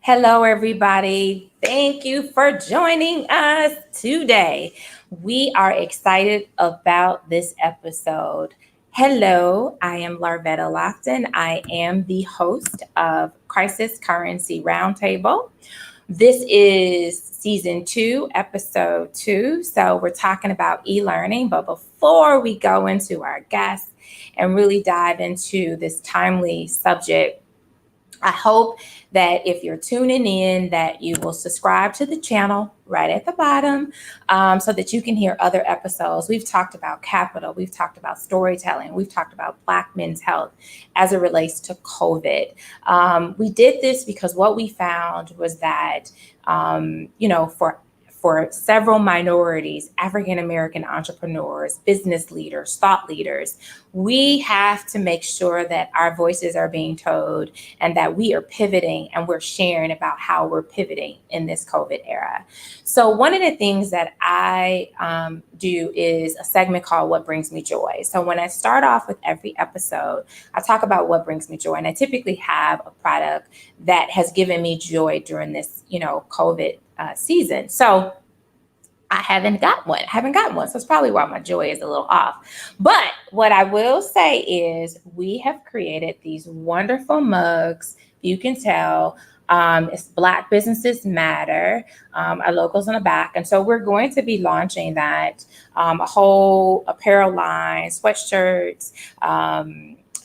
Hello, everybody. Thank you for joining us today. We are excited about this episode. Hello, I am Larvetta Lofton. I am the host of Crisis Currency Roundtable. This is season 2, episode 2. So we're talking about e-learning. But before we go into our guests and really dive into this timely subject, I hope that if you're tuning in, that you will subscribe to the channel right at the bottom, so that you can hear other episodes. We've talked about capital, we've talked about storytelling, we've talked about Black men's health as it relates to COVID. We did this because what we found was that, for several minorities, African American entrepreneurs, business leaders, thought leaders, we have to make sure that our voices are being told and that we are pivoting and we're sharing about how we're pivoting in this COVID era. So one of the things that I do is a segment called What Brings Me Joy. So when I start off with every episode, I talk about what brings me joy. And I typically have a product that has given me joy during this, COVID season. So I haven't got one. So it's probably why my joy is a little off. But what I will say is we have created these wonderful mugs. You can tell it's Black Businesses Matter. Our logo's on the back. And so we're going to be launching that, a whole apparel line, sweatshirts,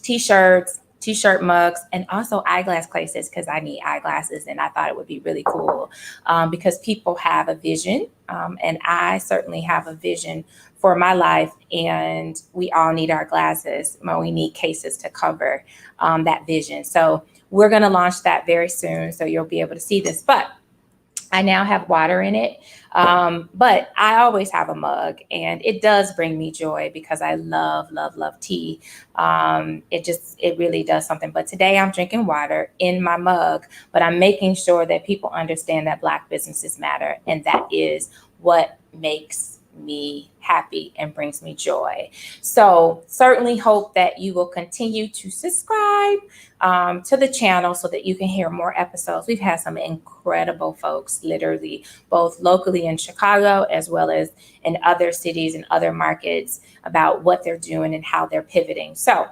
t-shirt mugs, and also eyeglass cases, because I need eyeglasses and I thought it would be really cool, because people have a vision, and I certainly have a vision for my life, and we all need our glasses. We need cases to cover that vision. So we're going to launch that very soon, so you'll be able to see this. But I now have water in it. But I always have a mug, and it does bring me joy because I love, love, love tea. It really does something. But today I'm drinking water in my mug, but I'm making sure that people understand that Black businesses matter. And that is what makes me happy and brings me joy. So certainly hope that you will continue to subscribe to the channel so that you can hear more episodes. We've had some incredible folks, literally, both locally in Chicago as well as in other cities and other markets, about what they're doing and how they're pivoting. So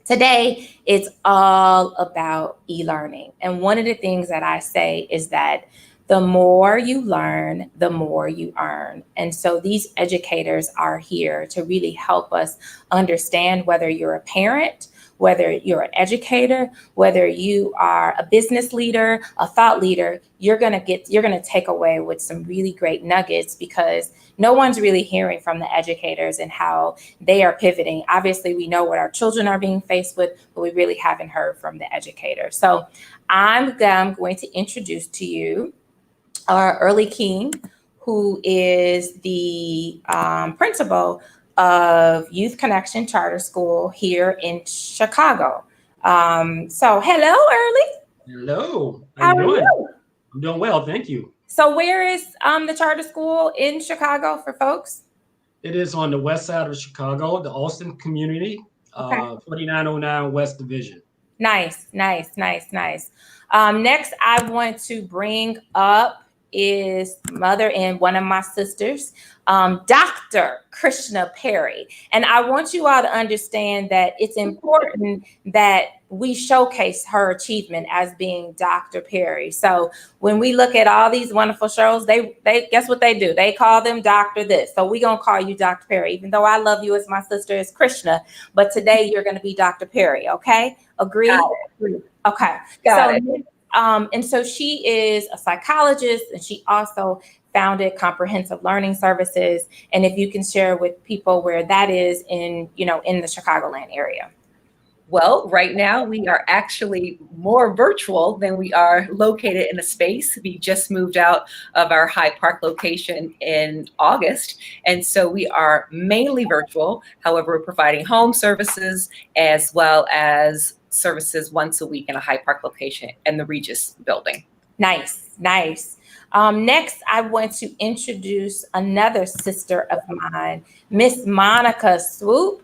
today, it's all about e-learning. And one of the things that I say is that the more you learn, the more you earn. And so these educators are here to really help us understand, whether you're a parent, whether you're an educator, whether you are a business leader, a thought leader, you're going to take away with some really great nuggets, because no one's really hearing from the educators and how they are pivoting. Obviously, we know what our children are being faced with, but we really haven't heard from the educators. So I'm going to introduce to you our Early King, who is the principal of Youth Connection Charter School here in Chicago. So hello, Early. Hello, how How you are doing? you? I'm doing well, thank you. So where is the charter school in Chicago for folks? It is on the west side of Chicago, the Austin community, Okay. 4909 West Division. Nice, nice, nice, nice. Next, I want to bring up is mother and one of my sisters, Dr. Krishna Perry. And I want you all to understand that it's important that we showcase her achievement as being Dr. Perry. So when we look at all these wonderful shows, they guess what they do? They call them Dr. This. So we're going to call you Dr. Perry, even though I love you as my sister as Krishna. But today you're going to be Dr. Perry, okay? Agree? Okay. Got it. And so she is a psychologist, and she also founded Comprehensive Learning Services. And if you can share with people where that is in the Chicagoland area. Well, right now we are actually more virtual than we are located in a space. We just moved out of our Hyde Park location in August, and so we are mainly virtual. However, we're providing home services as well as services once a week in a Hyde Park location in the Regis building. Nice, nice. Next, I want to introduce another sister of mine, Miss Monica Swoop,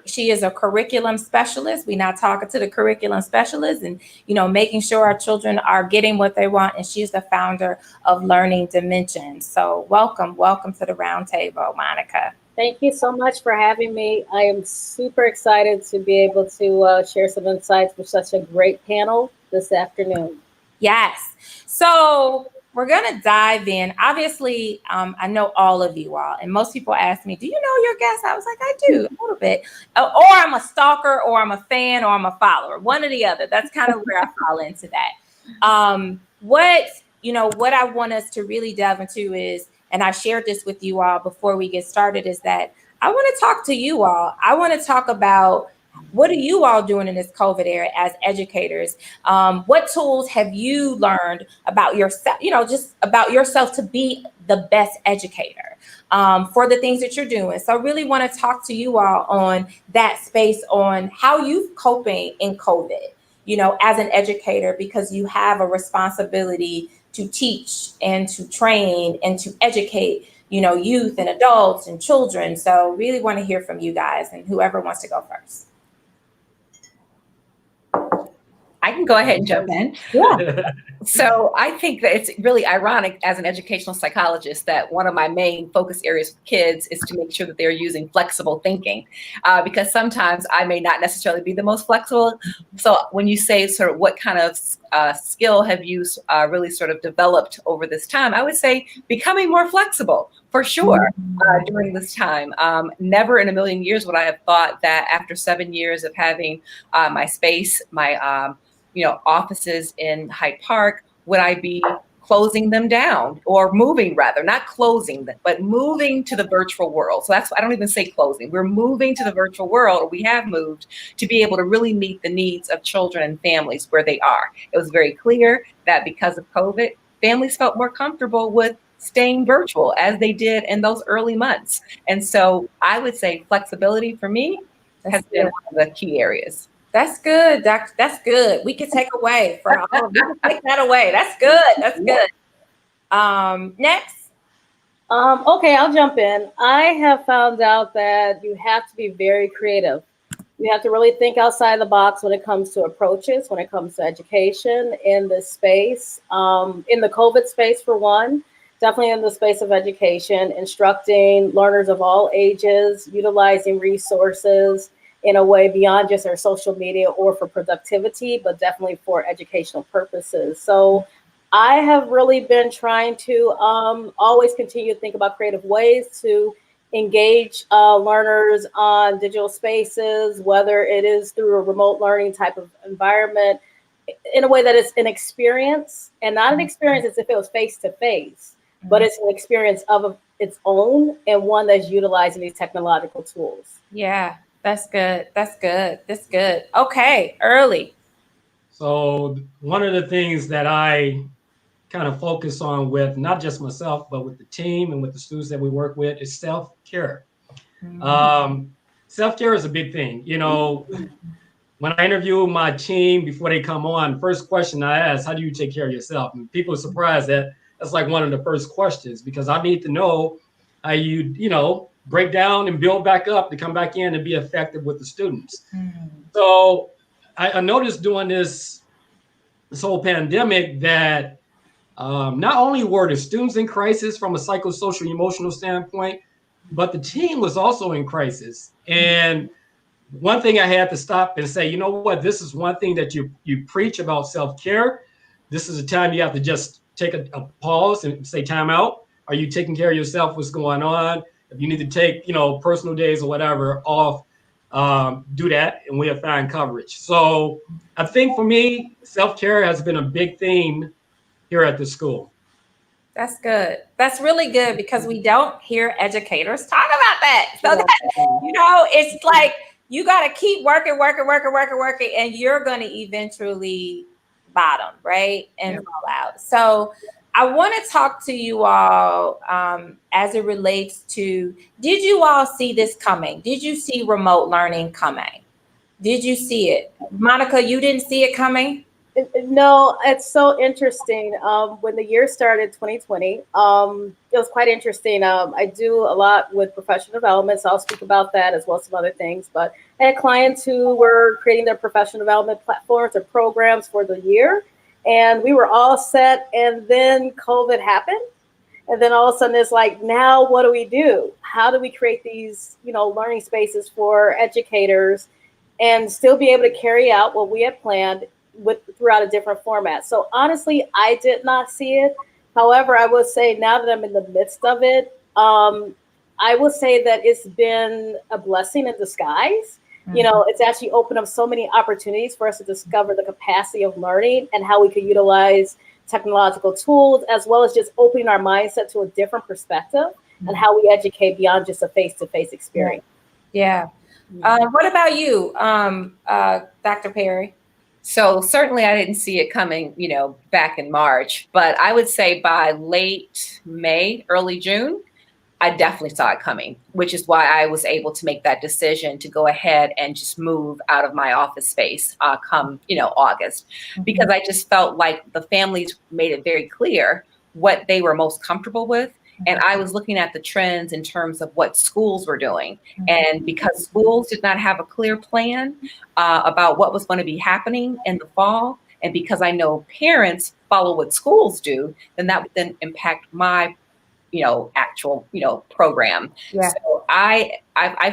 she is a curriculum specialist. We now talking to the curriculum specialist and, making sure our children are getting what they want. And she's the founder of Learning Dimensions. So welcome to the roundtable, Monica. Thank you so much for having me. I am super excited to be able to share some insights with such a great panel this afternoon. Yes. So we're going to dive in. Obviously, I know all of you all, and most people ask me, do you know your guests? I was like, I do, a little bit. Or I'm a stalker, or I'm a fan, or I'm a follower, one or the other. That's kind of where I fall into that. What I want us to really delve into is, and I shared this with you all before we get started, is that I want to talk to you all. I want to talk about, what are you all doing in this COVID era as educators? What tools have you learned about yourself, just about yourself to be the best educator for the things that you're doing? So I really want to talk to you all on that space, on how you're coping in COVID, as an educator, because you have a responsibility to teach and to train and to educate, youth and adults and children. So really want to hear from you guys, and whoever wants to go first. I can go ahead and jump in. Yeah. So I think that it's really ironic as an educational psychologist that one of my main focus areas with kids is to make sure that they're using flexible thinking, because sometimes I may not necessarily be the most flexible. So when you say sort of what kind of skill have you really sort of developed over this time, I would say becoming more flexible for sure during this time. Never in a million years would I have thought that after 7 years of having my space, my offices in Hyde Park, would I be closing them down, or moving, rather, not closing them, but moving to the virtual world. So I don't even say closing. We're moving to the virtual world, or we have moved to be able to really meet the needs of children and families where they are. It was very clear that because of COVID, families felt more comfortable with staying virtual as they did in those early months. And so I would say flexibility for me has been one of the key areas. That's good, Doctor. That's good. We can take away for all. We can take that away. That's good. That's good. Next. Okay, I'll jump in. I have found out that you have to be very creative. You have to really think outside the box when it comes to approaches, when it comes to education in this space, in the COVID space for one, definitely in the space of education, instructing learners of all ages, utilizing resources in a way beyond just our social media or for productivity, but definitely for educational purposes. So I have really been trying to always continue to think about creative ways to engage learners on digital spaces, whether it is through a remote learning type of environment, in a way that it's an experience, and not an experience as if it was face-to-face, but it's an experience of its own, and one that's utilizing these technological tools. Yeah. That's good. That's good. That's good. Okay, early. So one of the things that I kind of focus on with not just myself, but with the team and with the students that we work with is self-care. Self-care is a big thing. When I interview my team before they come on, first question I ask, how do you take care of yourself? And people are surprised that that's like one of the first questions, because I need to know how you break down and build back up to come back in and be effective with the students. So I noticed during this whole pandemic that not only were the students in crisis from a psychosocial emotional standpoint, but the team was also in crisis. And one thing I had to stop and say, you know what, this is one thing that you preach about self-care. This is a time you have to just take a pause and say, time out. Are you taking care of yourself? What's going on? If you need to take, personal days or whatever off, do that, and we'll find coverage. So I think for me, self-care has been a big theme here at the school. That's good. That's really good, because we don't hear educators talk about that. So that, it's like you got to keep working, and you're going to eventually bottom, right? And fall out. So I want to talk to you all as it relates to, did you all see this coming? Did you see remote learning coming? Did you see it? Monica, you didn't see it coming? No, it's so interesting. When the year started, 2020, it was quite interesting. I do a lot with professional development, so I'll speak about that as well as some other things. But I had clients who were creating their professional development platforms or programs for the year, and we were all set. And then COVID happened, and then all of a sudden it's like, now what do we do? How do we create these, learning spaces for educators and still be able to carry out what we had planned throughout a different format? So honestly, I did not see it. However, I would say now that I'm in the midst of it, I would say that it's been a blessing in disguise. It's actually opened up so many opportunities for us to discover the capacity of learning and how we could utilize technological tools, as well as just opening our mindset to a different perspective and how we educate beyond just a face-to-face experience. Yeah. What about you, Dr. Perry? So certainly I didn't see it coming, back in March, but I would say by late May, early June, I definitely saw it coming, which is why I was able to make that decision to go ahead and just move out of my office space come, August, because I just felt like the families made it very clear what they were most comfortable with. And I was looking at the trends in terms of what schools were doing. And because schools did not have a clear plan about what was going to be happening in the fall, and because I know parents follow what schools do, then that would then impact my actual, program. Yeah. So I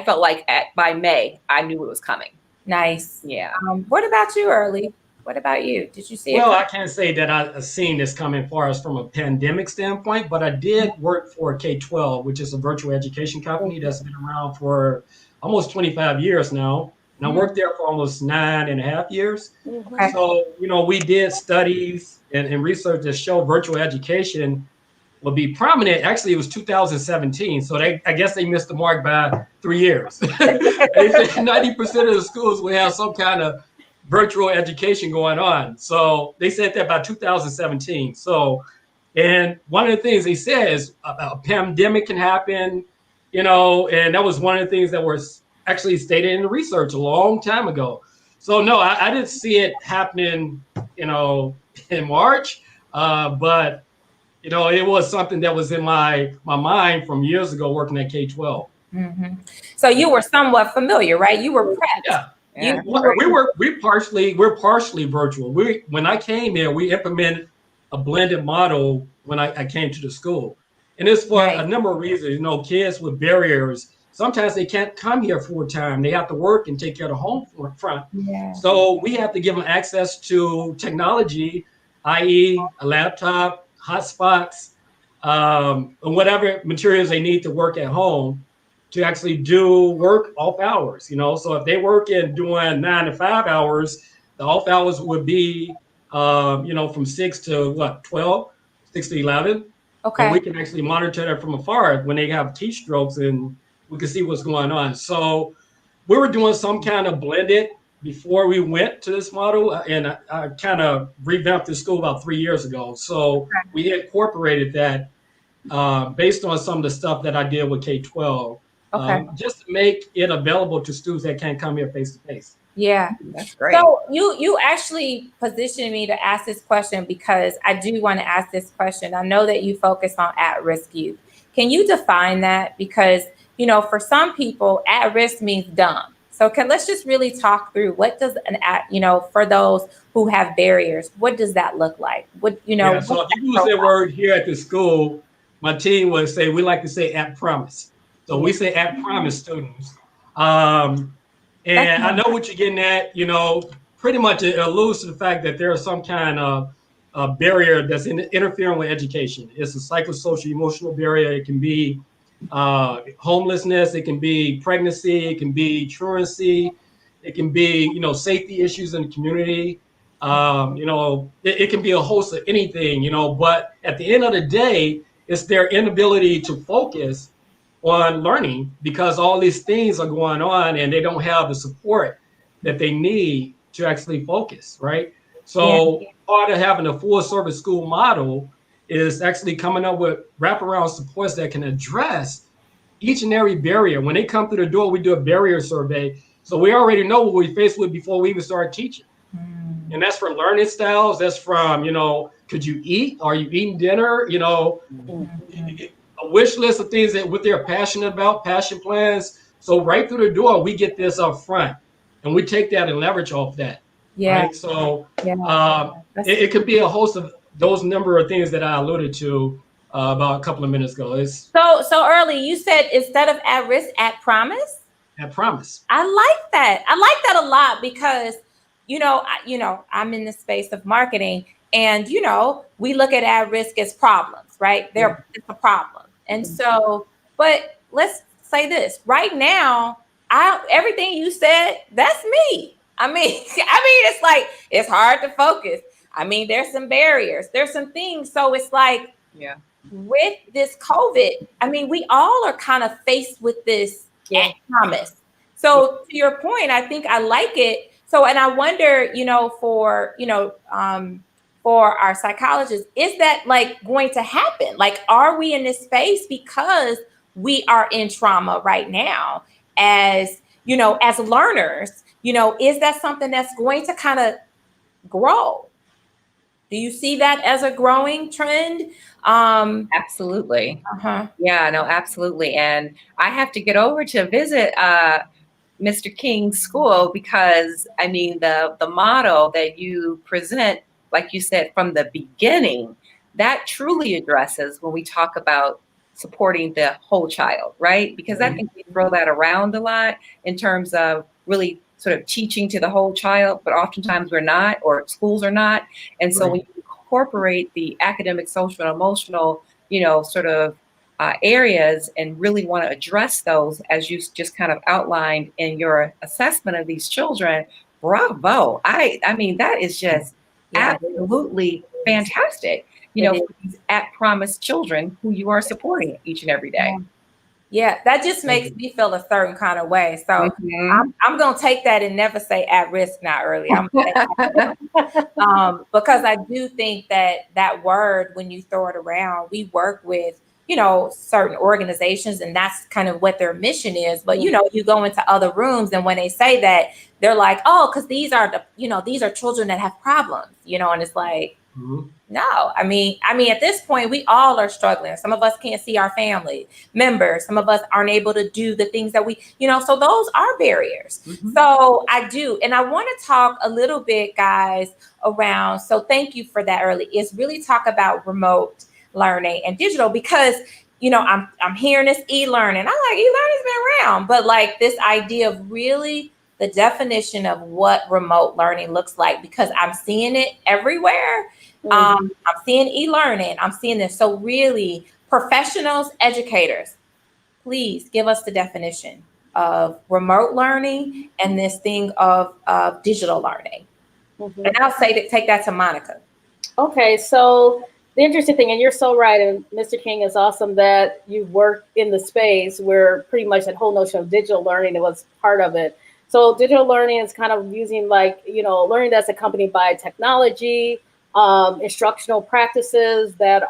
felt like by May, I knew it was coming. Nice. Yeah. What about you, Early? What about you? Did you see it? Well, I can't say that I've seen this coming far as from a pandemic standpoint, but I did work for K-12, which is a virtual education company that's been around for almost 25 years now. And I worked there for almost 9.5 years. Okay. So, we did studies and research that show virtual education will be prominent. Actually, it was 2017. So I guess they missed the mark by 3 years. They said 90% of the schools will have some kind of virtual education going on. So they said that by 2017. So, and one of the things they said is a pandemic can happen, and that was one of the things that was actually stated in the research a long time ago. So no, I didn't see it happening, in March, but it was something that was in my mind from years ago working at K-12. So you were somewhat familiar, right? You were prepped. Yeah. We're partially virtual. When I came here, we implemented a blended model when I came to the school. And it's for a number of reasons. Kids with barriers, sometimes they can't come here full time. They have to work and take care of the home front. Yeah. So we have to give them access to technology, i.e. a laptop, hotspots, and whatever materials they need to work at home to actually do work off hours, So if they work in doing 9 to 5 hours, the off hours would be, from 6 to 12, 6 to 11. Okay. And we can actually monitor that from afar when they have keystrokes, and we can see what's going on. So we were doing some kind of blended before we went to this model, and I kind of revamped the school about 3 years ago. So we incorporated that based on some of the stuff that I did with K-12. Just to make it available to students that can't come here face to face. Yeah, that's great. So you actually positioned me to ask this question because I do want to ask this question. I know that you focus on at-risk youth. Can you define that? Because, for some people, at-risk means dumb. So let's just really talk through what does for those who have barriers, what does that look like? So if you use that word here at the school, my team would say, we like to say at promise. So we say at promise students. And I know what you're getting at, pretty much it alludes to the fact that there's some kind of barrier that's interfering with education. It's a psychosocial emotional barrier. It can be homelessness. It can be pregnancy. It can be truancy. It can be, safety issues in the community. It can be a host of anything, but at the end of the day, it's their inability to focus on learning because all these things are going on and they don't have the support that they need to actually focus, right? So part of having a full service school model is actually coming up with wraparound supports that can address each and every barrier. When they come through the door, we do a barrier survey. So we already know what we face with before we even start teaching. And that's from learning styles. That's from, could you eat? Are you eating dinner? A wish list of things that what they're passionate about, passion plans. So right through the door, we get this up front, and we take that and leverage off that. Yeah. Right. So Yeah. it could be a host of those number of things that I alluded to about a couple of minutes ago. So early, you said instead of at risk, at promise. At promise. I like that. I like that a lot because, I'm in the space of marketing, and we look at risk as problems, right? It's a problem, and so. But let's say this right now. Everything you said, that's me. I mean, it's like it's hard to focus. I mean, there's some barriers. There's some things. So it's like, with this COVID, I mean, we all are kind of faced with this at promise. So to your point, I think I like it. So, and I wonder, for our psychologists, is that like going to happen? Like, are we in this space because we are in trauma right now as learners? Is that something that's going to kind of grow? Do you see that as a growing trend? Absolutely. Yeah, no, absolutely. And I have to get over to visit Mr. King's school because, I mean, the model that you present, like you said, from the beginning, that truly addresses when we talk about supporting the whole child, right? Because I think we throw that around a lot in terms of really sort of teaching to the whole child, but oftentimes we're not, or schools are not. And so when you incorporate the academic, social, and emotional, sort of areas and really want to address those as you just kind of outlined in your assessment of these children, bravo. I mean, that is just absolutely fantastic, for these at promise children who you are supporting each and every day. Yeah, that just makes me feel a certain kind of way. So I'm going to take that and never say at risk, not early. I'm because I do think that word, when you throw it around, we work with, certain organizations, and that's kind of what their mission is. But, you go into other rooms, and when they say that, they're like, oh, because these are these are children that have problems, and it's like, no, I mean, at this point, we all are struggling. Some of us can't see our family members. Some of us aren't able to do the things that we, so those are barriers. So I do. And I want to talk a little bit, guys, around. So thank you for that early. Is really talk about remote learning and digital, because, I'm hearing this e-learning. I'm like, e-learning's been around, but like this idea of really the definition of what remote learning looks like, because I'm seeing it everywhere. I'm seeing e-learning. I'm seeing this. So really, professionals, educators, please give us the definition of remote learning and this thing of digital learning. And I'll take that to Monica. Okay, so the interesting thing, and you're so right, and Mr. King, is awesome that you work in the space where pretty much that whole notion of digital learning was part of it. So digital learning is kind of using learning that's accompanied by technology, instructional practices that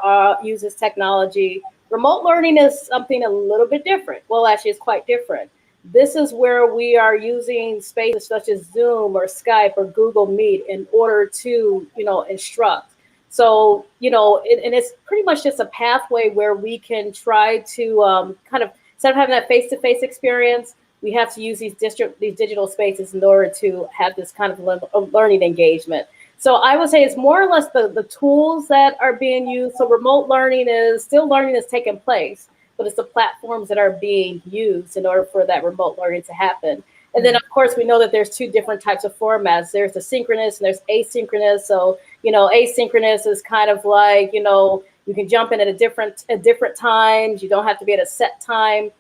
uses technology. Remote learning is something a little bit different. Well, actually, it's quite different. This is where we are using spaces such as Zoom or Skype or Google Meet in order to, instruct. So, and it's pretty much just a pathway where we can try to kind of, instead of having that face-to-face experience, we have to use these digital spaces in order to have this kind of learning engagement. So I would say it's more or less the tools that are being used. So remote learning is taking place, but it's the platforms that are being used in order for that remote learning to happen. And then, of course, we know that there's two different types of formats. There's the synchronous and there's asynchronous. So, asynchronous is kind of like, you can jump in at different times. You don't have to be at a set time.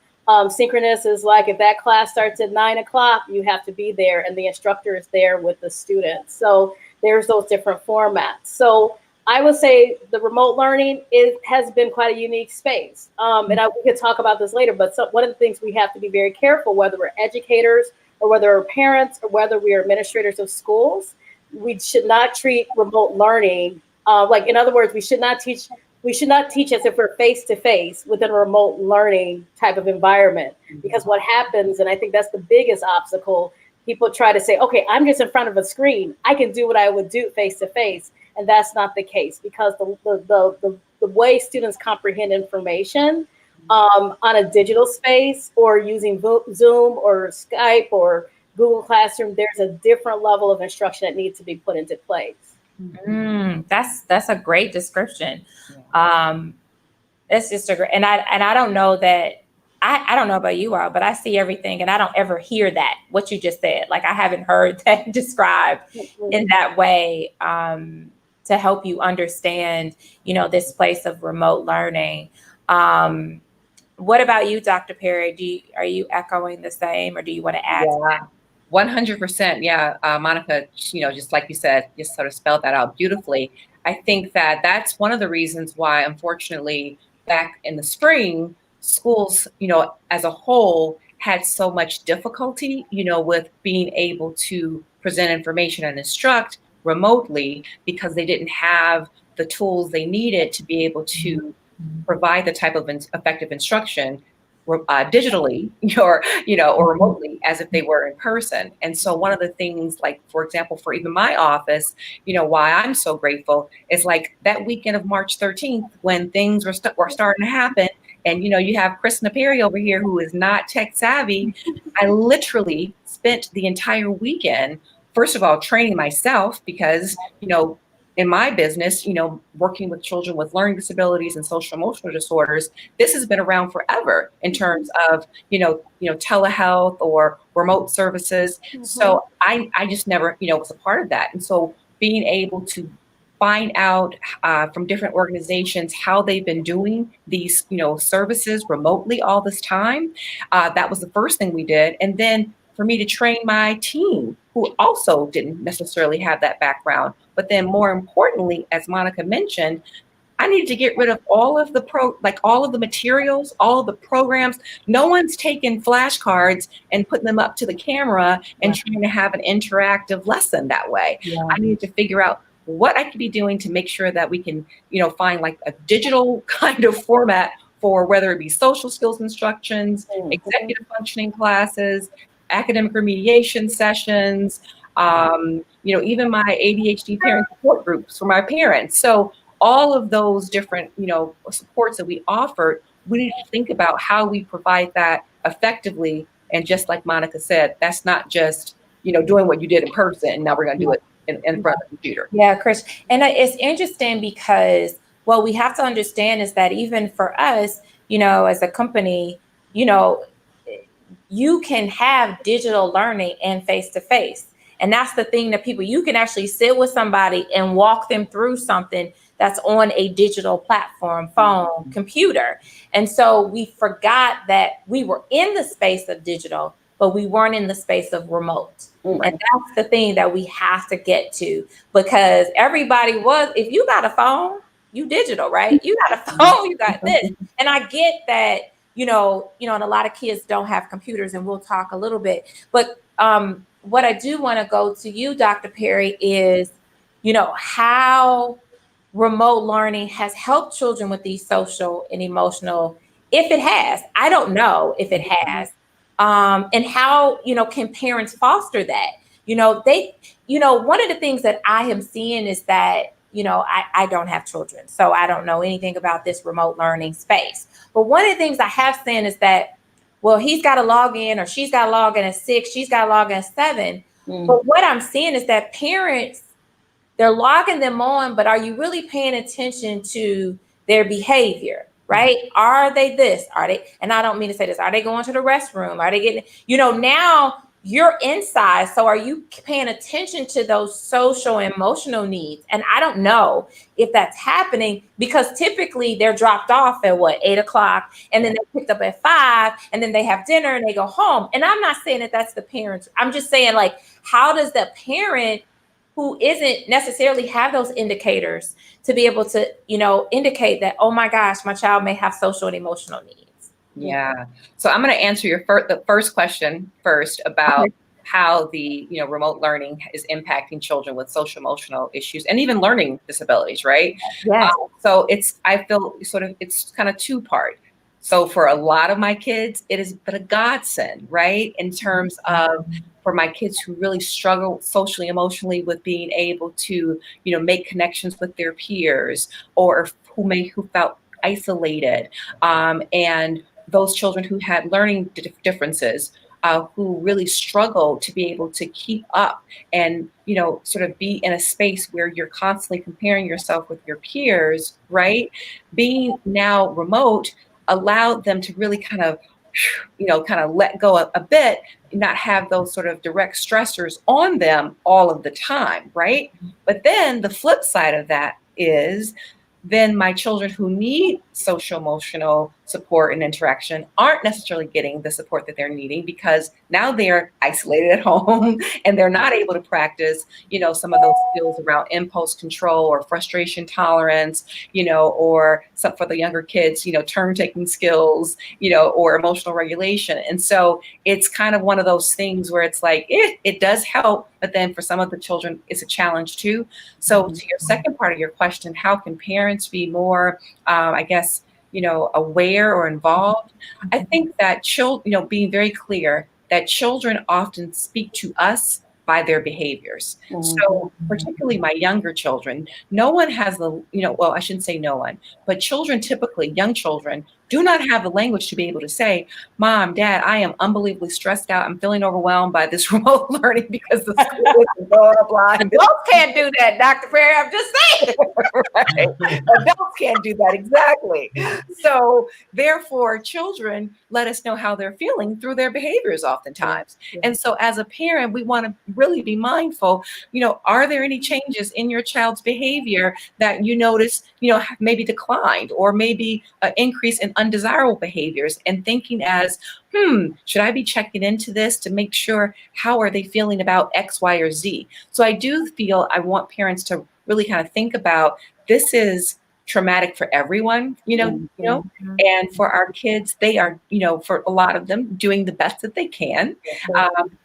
Synchronous is like if that class starts at 9 o'clock, you have to be there and the instructor is there with the students. So there's those different formats. So I would say the remote learning has been quite a unique space. And we could talk about this later, but one of the things we have to be very careful, whether we're educators or whether we're parents or whether we are administrators of schools, we should not treat remote learning, in other words, we should not teach as if we're face-to-face within a remote learning type of environment. Because what happens, and I think that's the biggest obstacle, People try to say, okay, I'm just in front of a screen, I can do what I would do face to face. And that's not the case, because the way students comprehend information on a digital space or using Zoom or Skype or Google Classroom, there's a different level of instruction that needs to be put into place. That's a great description. It's just a great, and I don't know that I don't know about you all, but I see everything and I don't ever hear that what you just said. Like I haven't heard that described in that way to help you understand, this place of remote learning. What about you, Dr. Perry? Are you echoing the same, or do you want to add? Yeah, 100%. Yeah, Monica, just like you said, just sort of spelled that out beautifully. I think that that's one of the reasons why, unfortunately, back in the spring, schools, as a whole, had so much difficulty, with being able to present information and instruct remotely, because they didn't have the tools they needed to be able to provide the type of effective instruction digitally or remotely as if they were in person. And so one of the things, like, for example, for even my office, why I'm so grateful is like that weekend of March 13th, when things were starting to happen. And, you have Chris Naperi over here, who is not tech savvy. I literally spent the entire weekend, first of all, training myself, because, in my business, working with children with learning disabilities and social emotional disorders, this has been around forever in terms of, telehealth or remote services. So I just never, was a part of that. And so being able to find out from different organizations how they've been doing these, services remotely all this time, that was the first thing we did. And then for me to train my team, who also didn't necessarily have that background. But then more importantly, as Monica mentioned, I needed to get rid of all of the materials, all of the programs. No one's taking flashcards and putting them up to the camera and trying to have an interactive lesson that way. I needed to figure out what I could be doing to make sure that we can, find like a digital kind of format for whether it be social skills instructions, executive functioning classes, academic remediation sessions, even my ADHD parent support groups for my parents. So all of those different, supports that we offered, we need to think about how we provide that effectively. And just like Monica said, that's not just, doing what you did in person. Now we're going to do it in front of the computer. Yeah, Chris. And it's interesting because what we have to understand is that even for us, as a company, you can have digital learning and face-to-face. And that's the thing that you can actually sit with somebody and walk them through something that's on a digital platform, phone, computer. And so we forgot that we were in the space of digital, but we weren't in the space of remote. And that's the thing that we have to get to, because everybody if you got a phone, you digital, right? You got a phone, you got this. And I get that, and a lot of kids don't have computers, and we'll talk a little bit. But what I do want to go to you, Dr. Perry, is, how remote learning has helped children with these social and emotional, if it has. I don't know if it has. And how, can parents foster that? One of the things that I am seeing is that, I don't have children, so I don't know anything about this remote learning space. But one of the things I have seen is that, well, he's got to log in, or she's got to log in at 6, she's got to log in at 7. But what I'm seeing is that parents, they're logging them on, but are you really paying attention to their behavior, right? Are they this? Are they, and I don't mean to say this, are they going to the restroom? Are they getting, now you're inside. So are you paying attention to those social and emotional needs? And I don't know if that's happening, because typically they're dropped off at 8 o'clock, and then they're picked up at 5, and then they have dinner and they go home. And I'm not saying that that's the parents. I'm just saying, like, how does the parent who isn't necessarily have those indicators to be able to, indicate that, oh my gosh, my child may have social and emotional needs? Yeah. So I'm going to answer the first question first about how the, remote learning is impacting children with social emotional issues and even learning disabilities, right? Yes. So I feel it's kind of two-part. So for a lot of my kids, it has been a godsend, right? In terms of for my kids who really struggle socially, emotionally with being able to, make connections with their peers, or who felt isolated, and those children who had learning differences, who really struggle to be able to keep up and, sort of be in a space where you're constantly comparing yourself with your peers, right? Being now remote allowed them to really kind of let go a bit, not have those sort of direct stressors on them all of the time, right? But then the flip side of that is then my children who need social emotional support and interaction aren't necessarily getting the support that they're needing, because now they're isolated at home and they're not able to practice, some of those skills around impulse control or frustration tolerance, or some for the younger kids, turn taking skills, or emotional regulation. And so it's kind of one of those things where it's like, it does help, but then for some of the children, it's a challenge too. So to your second part of your question, how can parents be more, aware or involved? I think that being very clear that children often speak to us by their behaviors. So particularly my younger children, no one has I shouldn't say no one, but children, typically young children, do not have the language to be able to say, Mom, Dad, I am unbelievably stressed out. I'm feeling overwhelmed by this remote learning because the school is blah, blah. Adults can't do that, Dr. Perry. I'm just saying. Right? Adults can't do that. Exactly. So therefore, children let us know how they're feeling through their behaviors oftentimes. Yeah. And so as a parent, we want to really be mindful, are there any changes in your child's behavior that you notice, maybe declined, or maybe an increase in undesirable behaviors, and thinking as, should I be checking into this to make sure how are they feeling about X, Y, or Z? So I do feel I want parents to really kind of think about, this is traumatic for everyone, and for our kids, they are, for a lot of them, doing the best that they can.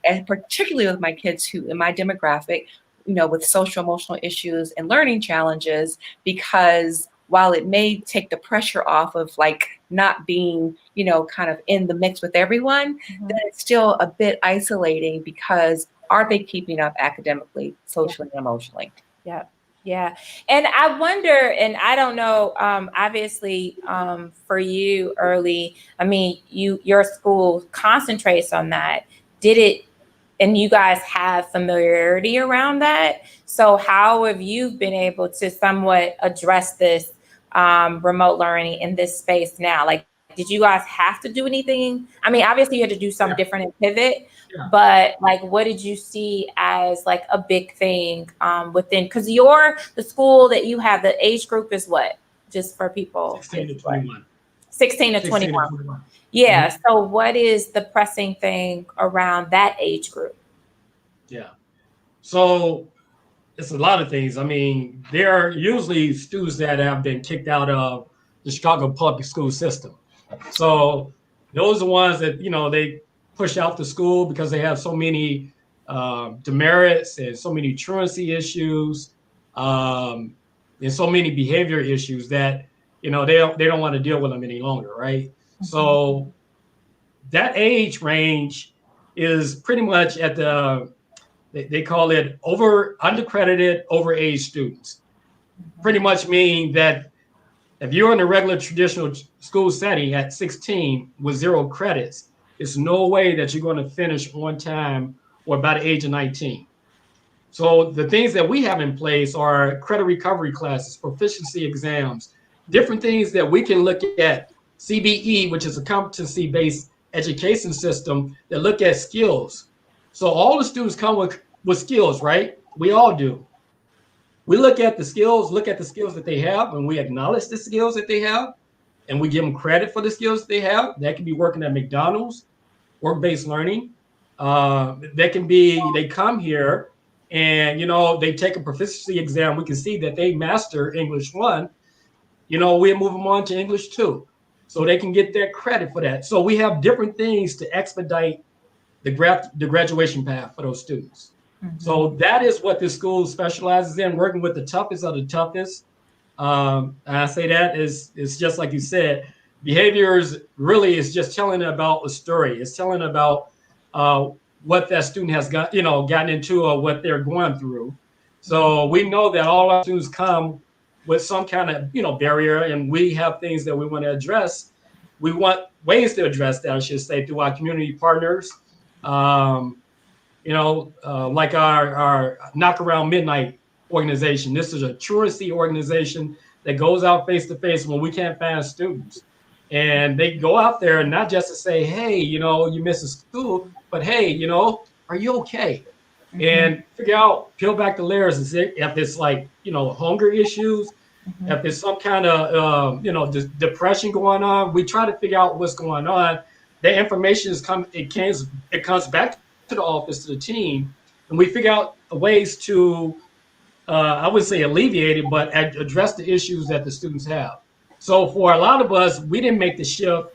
And particularly with my kids who, in my demographic, with social emotional issues and learning challenges, because while it may take the pressure off of like not being, kind of in the mix with everyone, then it's still a bit isolating, because are they keeping up academically, socially, and emotionally? Yeah. Yeah. And I wonder, and I don't know, obviously, for you, Early, I mean, your school concentrates on that. And you guys have familiarity around that. So how have you been able to somewhat address this remote learning in this space now? Like, did you guys have to do anything? I mean, obviously you had to do something different in Pivot, but like, what did you see as like a big thing within, because the school that you have, the age group is what? Just for people. 16 to 21. 16 to 21. Yeah. Mm-hmm. So what is the pressing thing around that age group? Yeah. So it's a lot of things. I mean, there are usually students that have been kicked out of the Chicago public school system. So those are the ones that, they push out the school because they have so many demerits and so many truancy issues and so many behavior issues that, they don't want to deal with them any longer, right? Mm-hmm. So that age range is pretty much at they call it undercredited, overage students. Pretty much mean that if you're in a regular traditional school setting at 16 with 0 credits, there's no way that you're going to finish on time or by the age of 19. So the things that we have in place are credit recovery classes, proficiency exams, different things that we can look at. CBE, which is a competency-based education system that look at skills. So all the students come with skills, right? We all do. We look at the skills that they have, and we acknowledge the skills that they have, and we give them credit for the skills that they have. That can be working at McDonald's, work-based learning. That can be, they come here and, they take a proficiency exam. We can see that they master English 1. We move them on to English 2. So they can get their credit for that. So we have different things to expedite the graduation path for those students. Mm-hmm. So that is what this school specializes in, working with the toughest of the toughest. I say that is just like you said, behaviors really is just telling about a story. It's telling about what that student has got, gotten into or what they're going through. So we know that all our students come with some kind of, barrier, and we have things that we want to address. We want ways to address that, I should say, through our community partners. Like our Knock Around Midnight organization. This is a truancy organization that goes out face to face when we can't find students. And they go out there and not just to say, hey, you missed school, but hey, are you okay? Mm-hmm. And figure out, peel back the layers and see if it's like, hunger issues, Mm-hmm. if there's some kind of, depression going on. We try to figure out what's going on. The information it comes back to the office, to the team, and we figure out ways to, I wouldn't say alleviate it, but address the issues that the students have. So for a lot of us, we didn't make the shift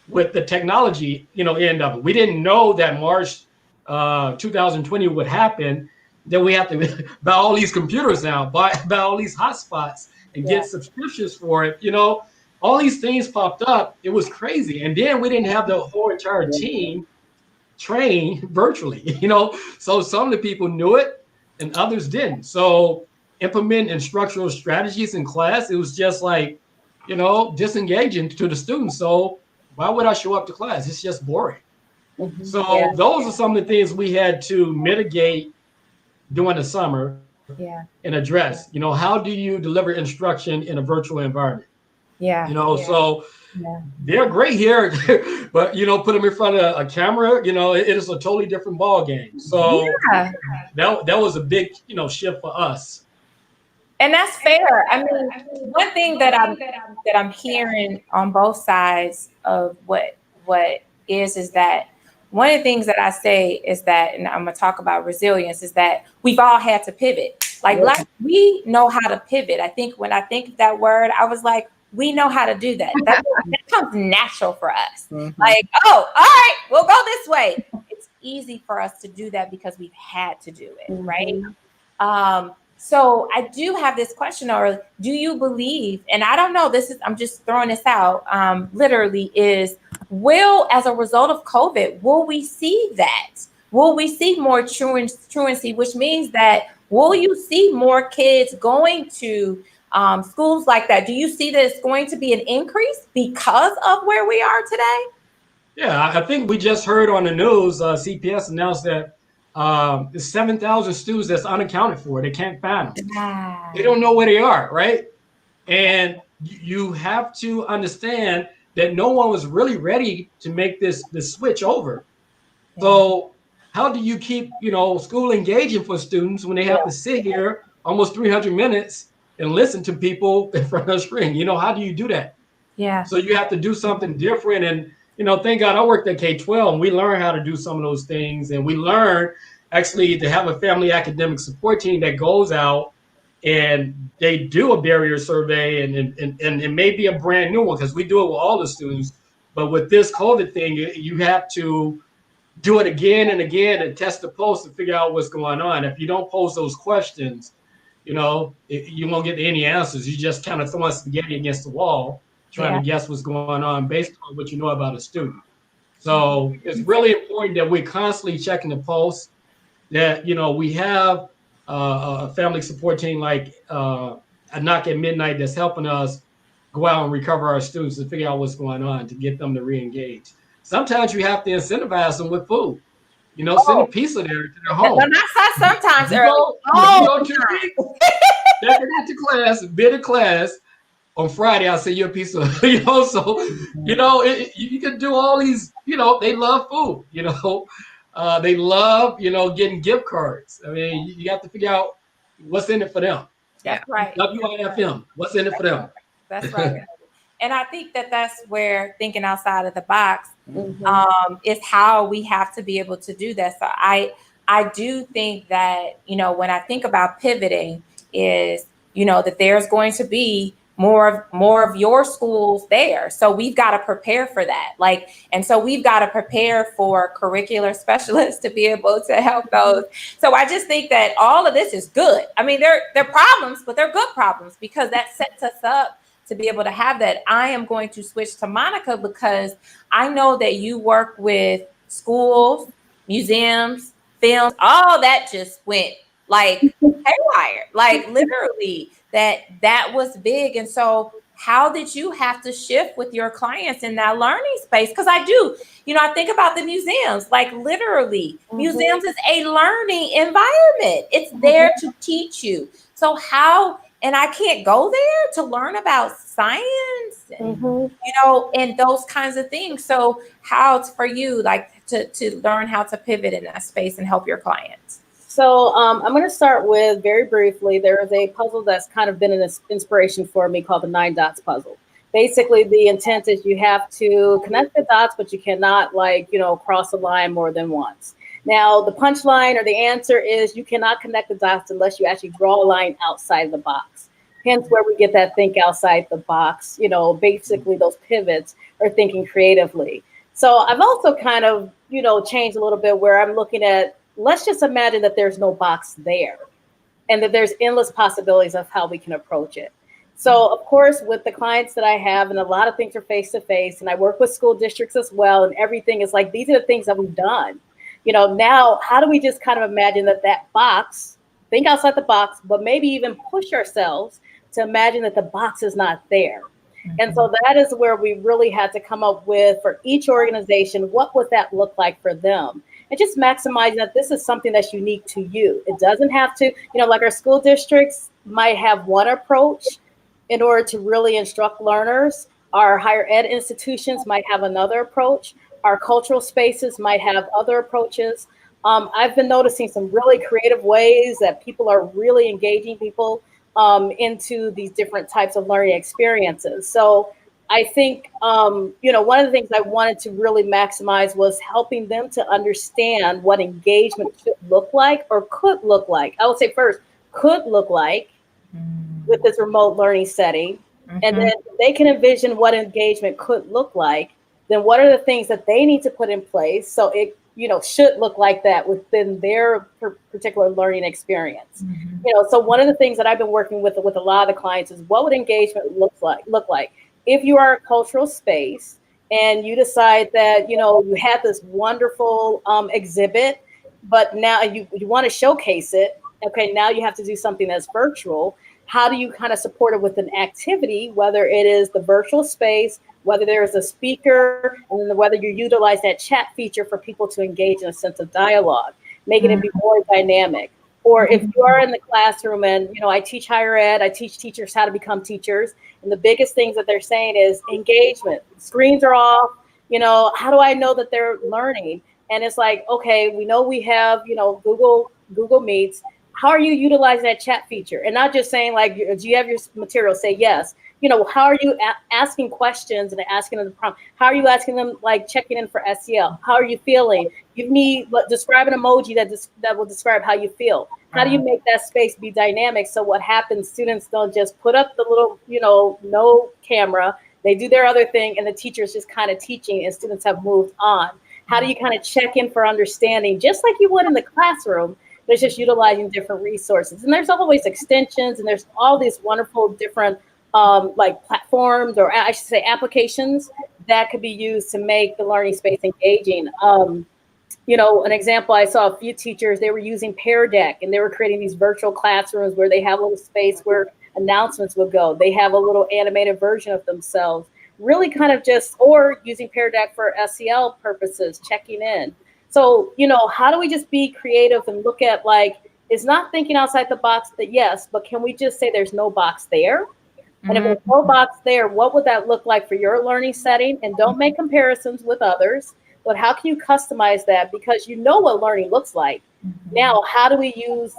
with the technology, end of it. We didn't know that March 2020 would happen. Then we have to buy all these computers now, buy all these hotspots and get subscriptions for it. All these things popped up. It was crazy. And then we didn't have the whole entire team train virtually, So some of the people knew it and others didn't. So implement instructional strategies in class, it was just like, disengaging to the students. So why would I show up to class? It's just boring. Mhm. So those are some of the things we had to mitigate during the summer and address. How do you deliver instruction in a virtual environment? So they're great here, but put them in front of a camera, it is a totally different ball game. So that was a big, shift for us. And that's fair. I mean, one thing that I'm hearing on both sides of what is that one of the things that I say is that, and I'm gonna talk about resilience, is that we've all had to pivot. Like we know how to pivot. I think when I think of that word, I was like, we know how to do that. That comes natural for us. Mhm. Like, oh, all right, we'll go this way. It's easy for us to do that because we've had to do it, right? So I do have this question, or do you believe, and I don't know, I'm just throwing this out, literally is, as a result of COVID, will we see that? Will we see more truancy, which means that, will you see more kids going to schools like that? Do you see there's going to be an increase because of where we are today? Yeah, I think we just heard on the news, CPS announced that there's 7,000 students that's unaccounted for. They can't find them. They don't know where they are, right? And you have to understand that no one was really ready to make this switch over. So how do you keep, school engaging for students when they have to sit here almost 300 minutes and listen to people in front of a screen? How do you do that? Yeah. So you have to do something different. And, thank God I worked at K-12 and we learned how to do some of those things. And we learned actually to have a family academic support team that goes out and they do a barrier survey, and it may be a brand new one because we do it with all the students. But with this COVID thing, you have to do it again and again and test the pulse to figure out what's going on. If you don't pose those questions, you won't get any answers. You just kind of throwing spaghetti against the wall, trying to guess what's going on based on what you know about a student. So it's really important that we're constantly checking the pulse, that, we have a family support team like a Knock at Midnight that's helping us go out and recover our students and figure out what's going on to get them to re-engage. Sometimes you have to incentivize them with food. Send a pizza there to their home. Well, not sometimes. You go 2 weeks, take it into class, been in class. On Friday, I'll send you a pizza. So you can do all these. They love food. They love getting gift cards. I mean, you have to figure out what's in it for them. That's right. WIFM, what's in it for them? That's right. And I think that's where thinking outside of the box is how we have to be able to do that. So I do think that, when I think about pivoting is, that there's going to be more of your schools there. So we've got to prepare for that. And so we've got to prepare for curricular specialists to be able to help those. So I just think that all of this is good. I mean, they're problems, but they're good problems because that sets us up to be able to have that. I am going to switch to Monica because I know that you work with schools, museums, films, all that just went like haywire, like literally that was big. And so how did you have to shift with your clients in that learning space? Because I do, I think about the museums, like literally museums is a learning environment. It's there to teach you. So how, and I can't go there to learn about science and, and those kinds of things. So how it's for you, like to learn how to pivot in that space and help your clients? So I'm going to start with, very briefly, there is a puzzle that's kind of been an inspiration for me called the 9 dots puzzle. Basically, the intent is you have to connect the dots, but you cannot cross a line more than once. Now, the punchline or the answer is you cannot connect the dots unless you actually draw a line outside the box. Hence where we get that think outside the box, basically those pivots or thinking creatively. So I've also kind of, changed a little bit where I'm looking at, let's just imagine that there's no box there and that there's endless possibilities of how we can approach it. So, of course, with the clients that I have, and a lot of things are face-to-face, and I work with school districts as well, and everything is like, these are the things that we've done. Now, how do we just kind of imagine that box, think outside the box, but maybe even push ourselves to imagine that the box is not there. And so that is where we really had to come up with, for each organization, what would that look like for them? And just maximizing that this is something that's unique to you. It doesn't have to, like our school districts might have one approach in order to really instruct learners. Our higher ed institutions might have another approach. Our cultural spaces might have other approaches. I've been noticing some really creative ways that people are really engaging people into these different types of learning experiences. So I think, one of the things I wanted to really maximize was helping them to understand what engagement should look like or could look like. I would say first, could look like with this remote learning setting. And then they can envision what engagement could look like. Then what are the things that they need to put in place so it, should look like that within their particular learning experience. So one of the things that I've been working with a lot of the clients is what would engagement look like? If you are a cultural space and you decide that, you had this wonderful exhibit, but now you want to showcase it. Okay, now you have to do something that's virtual. How do you kind of support it with an activity, whether it is the virtual space, whether there is a speaker, and then whether you utilize that chat feature for people to engage in a sense of dialogue, making it be more dynamic. Or if you are in the classroom and, I teach higher ed, I teach teachers how to become teachers. And the biggest things that they're saying is engagement. Screens are off. How do I know that they're learning? And it's like, okay, we know we have, Google Meets. How are you utilizing that chat feature? And not just saying like, do you have your material? Say yes. How are you asking questions and asking them the prompt? How are you asking them, like checking in for SEL? How are you feeling? Give me, describe an emoji that will describe how you feel. How do you make that space be dynamic? So what happens, students don't just put up the little, no camera. They do their other thing and the teacher's just kind of teaching and students have moved on. How do you kind of check in for understanding, just like you would in the classroom? There's just utilizing different resources. And there's always extensions and there's all these wonderful different like platforms, or I should say applications that could be used to make the learning space engaging. An example, I saw a few teachers, they were using Pear Deck and they were creating these virtual classrooms where they have a little space where announcements would go. They have a little animated version of themselves, really kind of just, or using Pear Deck for SEL purposes, checking in. So, how do we just be creative and look at like, it's not thinking outside the box that yes, but can we just say there's no box there? And if there's no box there, what would that look like for your learning setting? And don't make comparisons with others, but how can you customize that? Because you know what learning looks like. Now, how do we use,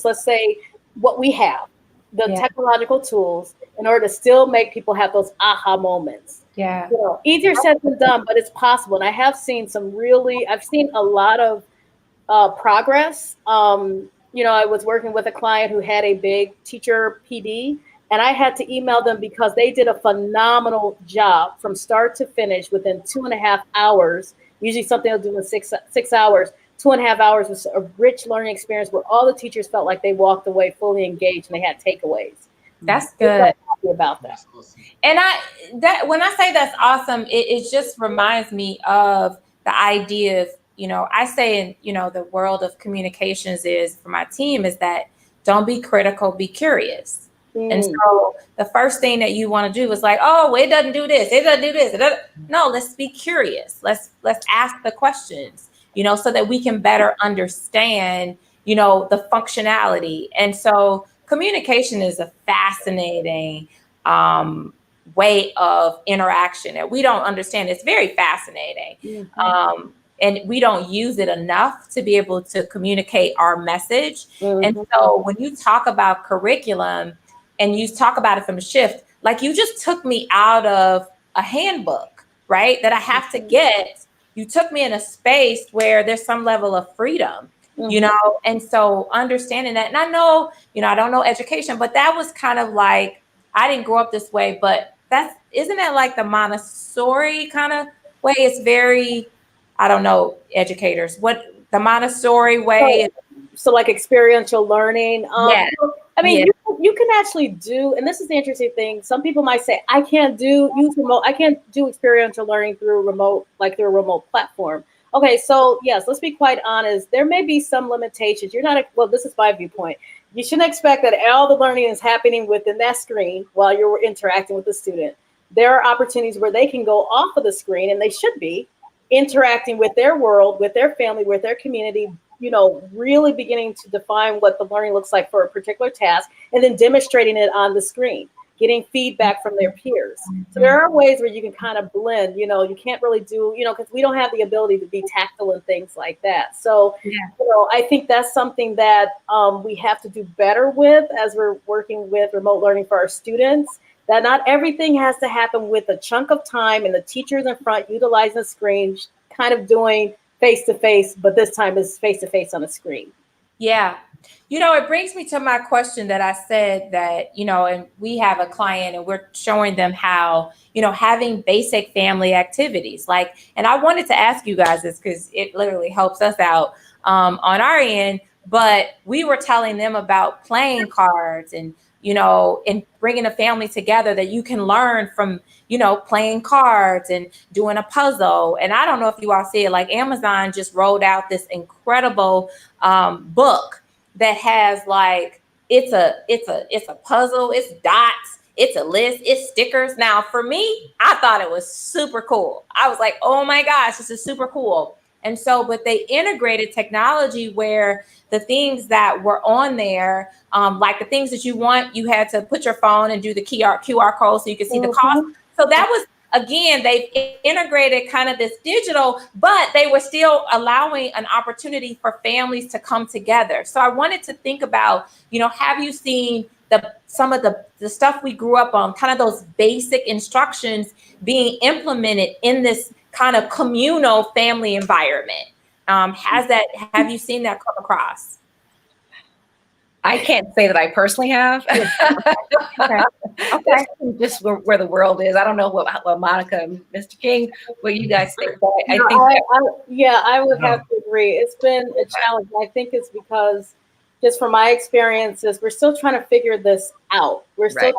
let's say, what we have, the technological tools in order to still make people have those aha moments? Yeah. Easier said than done, but it's possible. And I have seen I've seen a lot of progress. I was working with a client who had a big teacher PD, and I had to email them because they did a phenomenal job from start to finish within 2.5 hours. Usually something they'll do in 6 hours. 2.5 hours was a rich learning experience where all the teachers felt like they walked away fully engaged and they had takeaways. That's We're good. very happy about that. That's awesome. And when I say that's awesome, it just reminds me of the idea of, I say in, the world of communications is for my team is that don't be critical, be curious. And so the first thing that you want to do is like, oh, well, it doesn't do this. It doesn't do this. No, let's be curious. Let's ask the questions, so that we can better understand, the functionality. And so communication is a fascinating way of interaction that we don't understand. It's very fascinating. And we don't use it enough to be able to communicate our message. And so when you talk about curriculum and you talk about it from a shift, like you just took me out of a handbook, right? That I have to get. You took me in a space where there's some level of freedom, and so understanding that, and I know, I don't know education, but that was kind of like, I didn't grow up this way, but isn't that like the Montessori kind of way? It's very, I don't know, educators, what the Montessori way. So like experiential learning. Yeah. I mean, you can actually do, and this is the interesting thing. Some people might say, I can't do experiential learning through a remote platform. Okay, so yes, let's be quite honest. There may be some limitations. This is my viewpoint. You shouldn't expect that all the learning is happening within that screen while you're interacting with the student. There are opportunities where they can go off of the screen, and they should be interacting with their world, with their family, with their community, really beginning to define what the learning looks like for a particular task, and then demonstrating it on the screen, getting feedback from their peers. So there are ways where you can kind of blend, you can't really do, because we don't have the ability to be tactile and things like that. So, I think that's something that we have to do better with as we're working with remote learning for our students, that not everything has to happen with a chunk of time and the teachers in front utilizing the screen, kind of doing face-to-face, but this time is face-to-face on a screen. Yeah. It brings me to my question that I said that, and we have a client and we're showing them how, having basic family activities, and I wanted to ask you guys this because it literally helps us out on our end, but we were telling them about playing cards and, and bringing a family together that you can learn from, playing cards and doing a puzzle. And I don't know if you all see it, like Amazon just rolled out this incredible book that has it's a puzzle, it's dots, it's a list, it's stickers. Now for me, I thought it was super cool. I was like, oh my gosh, this is super cool. And so, but they integrated technology where the things that were on there, like the things that you want, you had to put your phone and do the QR code so you could see the cost. So that was, again, they've integrated kind of this digital, but they were still allowing an opportunity for families to come together. So I wanted to think about, have you seen some of the stuff we grew up on, kind of those basic instructions being implemented in this kind of communal family environment? Have you seen that come across? I can't say that I personally have. Okay. Just where the world is. I don't know what Monica and Mr. King, what you guys think. But I would have to agree. It's been a challenge. I think it's because, just from my experiences, we're still trying to figure this out. We're still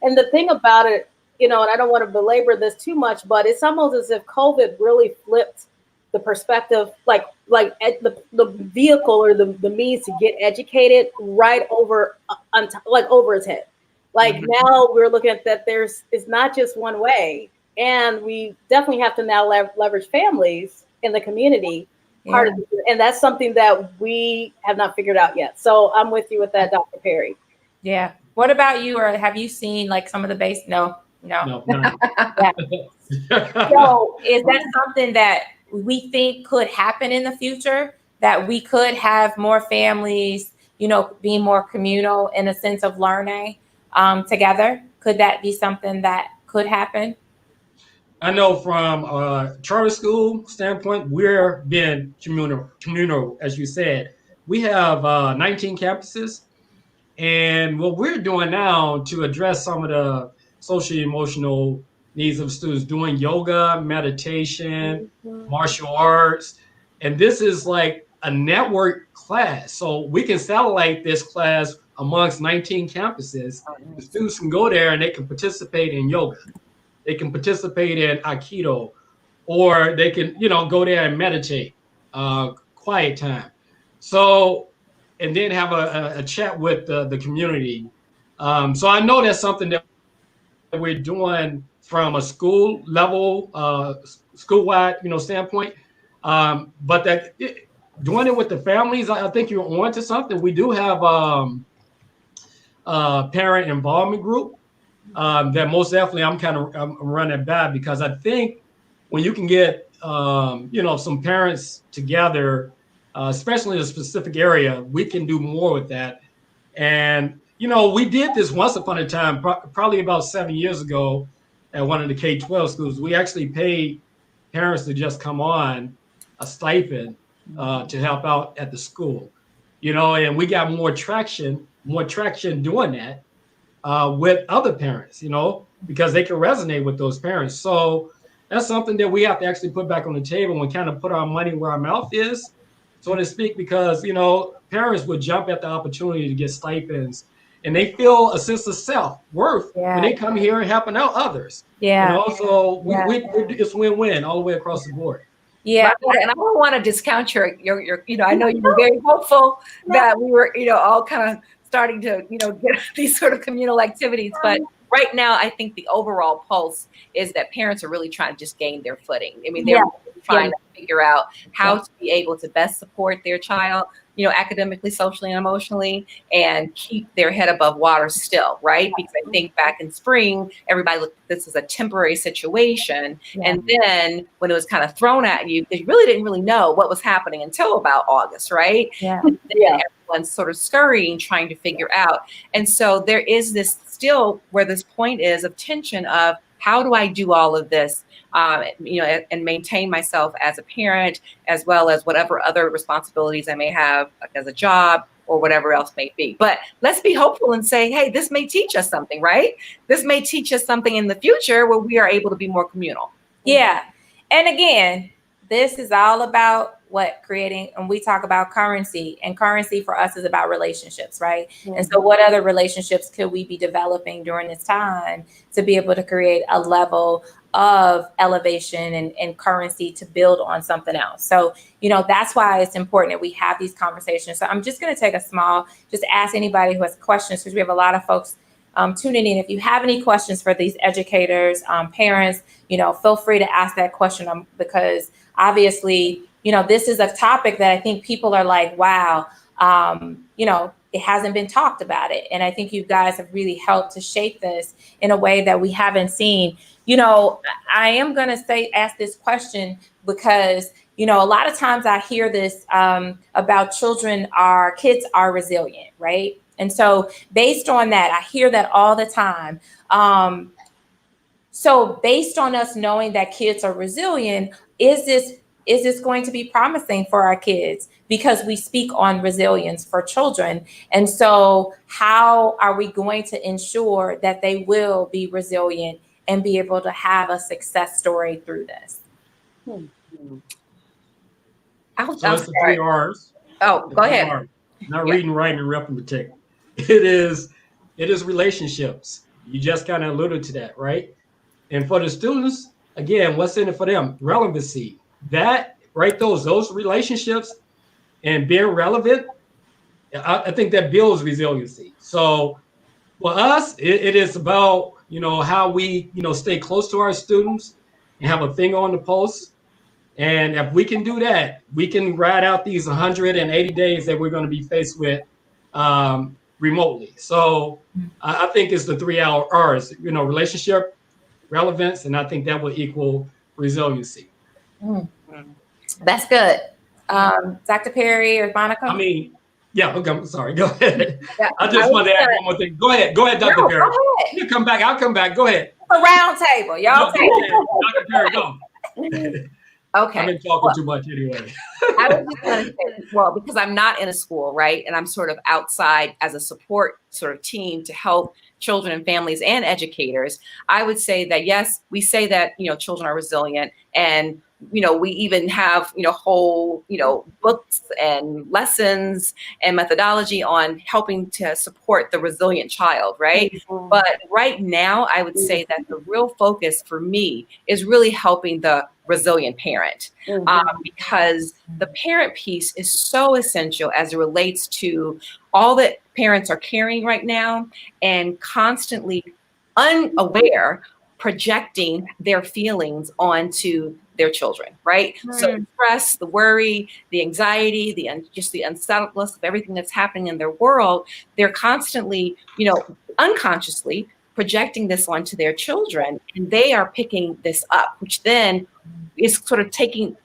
and the thing about it, and I don't want to belabor this too much, but it's almost as if COVID really flipped the perspective, like the vehicle or the means to get educated right over over his head. Now we're looking at that it's not just one way, and we definitely have to now leverage families in the community part of it, and that's something that we have not figured out yet. So I'm with you with that, Dr. Perry. Yeah. What about you? Or have you seen some of the base? No. No. So is that something that we think could happen in the future, that we could have more families, being more communal in a sense of learning together? Could that be something that could happen? I know from a charter school standpoint, we're being communal, as you said. We have 19 campuses. And what we're doing now to address some of the social emotional needs of students, doing yoga, meditation, martial arts. And this is like a network class. So we can satellite this class amongst 19 campuses. The students can go there and they can participate in yoga. They can participate in Aikido, or they can, go there and meditate, quiet time. So, and then have a chat with the community. So I know that's something that we're doing from a school level, school-wide, standpoint. But doing it with the families, I think you're on to something. We do have parent involvement group that most definitely I'm running bad, because I think when you can get some parents together, especially in a specific area, we can do more with that. And we did this once upon a time, probably about 7 years ago, at one of the K-12 schools. We actually paid parents to just come on a stipend to help out at the school, and we got more traction doing that with other parents, because they can resonate with those parents. So that's something that we have to actually put back on the table and kind of put our money where our mouth is, so to speak, because, parents would jump at the opportunity to get stipends, and they feel a sense of self-worth when they come here and helping out others. So it's win-win all the way across the board. Yeah. And I don't want to discount your, I know you were very hopeful that we were, all kind of starting to, get these sort of communal activities. But right now, I think the overall pulse is that parents are really trying to just gain their footing. I mean, they're trying to figure out how to be able to best support their child, academically, socially, and emotionally, and keep their head above water still, right? Because I think back in spring, everybody looked at this as a temporary situation. And then when it was kind of thrown at you, because you really didn't really know what was happening until about August, right? Everyone's sort of scurrying, trying to figure out. And so there is this still where this point is of tension of, how do I do all of this, and maintain myself as a parent, as well as whatever other responsibilities I may have as a job or whatever else may be. But let's be hopeful and say, hey, this may teach us something, right? This may teach us something in the future where we are able to be more communal. Yeah. And again, this is all about creating, and we talk about currency, and currency for us is about relationships, right? And so what other relationships could we be developing during this time to be able to create a level of elevation and currency to build on something else? So, that's why it's important that we have these conversations. So I'm just going to take just ask anybody who has questions, because we have a lot of folks tuning in. If you have any questions for these educators, parents, feel free to ask that question, because obviously, this is a topic that I think people are like, wow, it hasn't been talked about it. And I think you guys have really helped to shape this in a way that we haven't seen. I am going to ask this question because, a lot of times I hear this about kids are resilient, right? And so based on that, I hear that all the time. So based on us knowing that kids are resilient, is this going to be promising for our kids? Because we speak on resilience for children. And so how are we going to ensure that they will be resilient and be able to have a success story through this? So it's the 3 R's. Oh, go ahead. Not reading, writing, and arithmetic. It is relationships. You just kind of alluded to that, right? And for the students, again, what's in it for them? Relevancy. That, right, those relationships and being relevant, I think that builds resiliency. So for us, it is about, how we, stay close to our students and have a finger on the pulse. And if we can do that, we can ride out these 180 days that we're going to be faced with remotely. So I think it's the 3 R's, relationship, relevance, and I think that will equal resiliency. That's good. Dr. Perry or Monica? Okay, I'm sorry. Go ahead. I just wanted to add one more thing. Go ahead, Dr. Perry. You come back. I'll come back. Go ahead. A round table, y'all. Dr. Perry, go. Okay. I've been talking too much anyway. I was just going to say, because I'm not in a school, right? And I'm sort of outside as a support sort of team to help children and families and educators. I would say that, yes, we say that, children are resilient, and we even have, whole, books and lessons and methodology on helping to support the resilient child, right? Mhm. But right now, I would say that the real focus for me is really helping the resilient parent, Mhm. because the parent piece is so essential as it relates to all that parents are carrying right now and constantly unaware projecting their feelings onto their children, right? So the stress, the worry, the anxiety, just the unsettledness of everything that's happening in their world, they're constantly, unconsciously projecting this onto their children, and they are picking this up, which then is sort of picking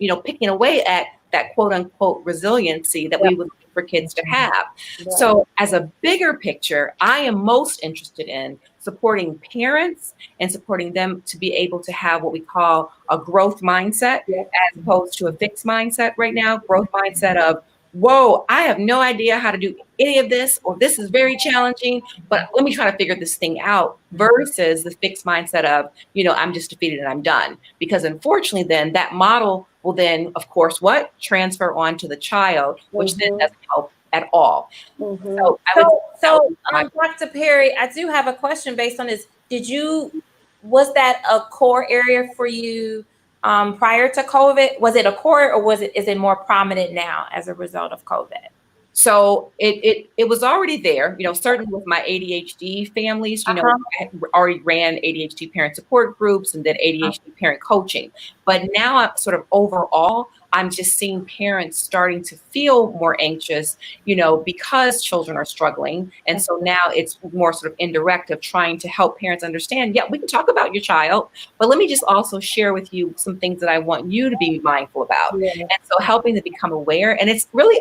away at that quote unquote resiliency that we would like for kids to have. Right. So as a bigger picture, I am most interested in supporting parents and supporting them to be able to have what we call a growth mindset, Yeah. as opposed to a fixed mindset right now. Growth mindset of, whoa, I have no idea how to do any of this, or this is very challenging, but let me try to figure this thing out, versus the fixed mindset of, I'm just defeated and I'm done. Because unfortunately, then that model will then, of course, transfer on to the child, which then doesn't help at all. Mhm. So I would Dr. Perry, I do have a question based on this. Was that a core area for you prior to COVID? Was it a core, or is it more prominent now as a result of COVID? So it was already there, certainly with my ADHD families, I already ran ADHD parent support groups and then ADHD parent coaching. But now I'm sort of overall, I'm just seeing parents starting to feel more anxious, because children are struggling. And so now it's more sort of indirect of trying to help parents understand, yeah, we can talk about your child, but let me just also share with you some things that I want you to be mindful about. Yeah. And so helping them become aware. And it's really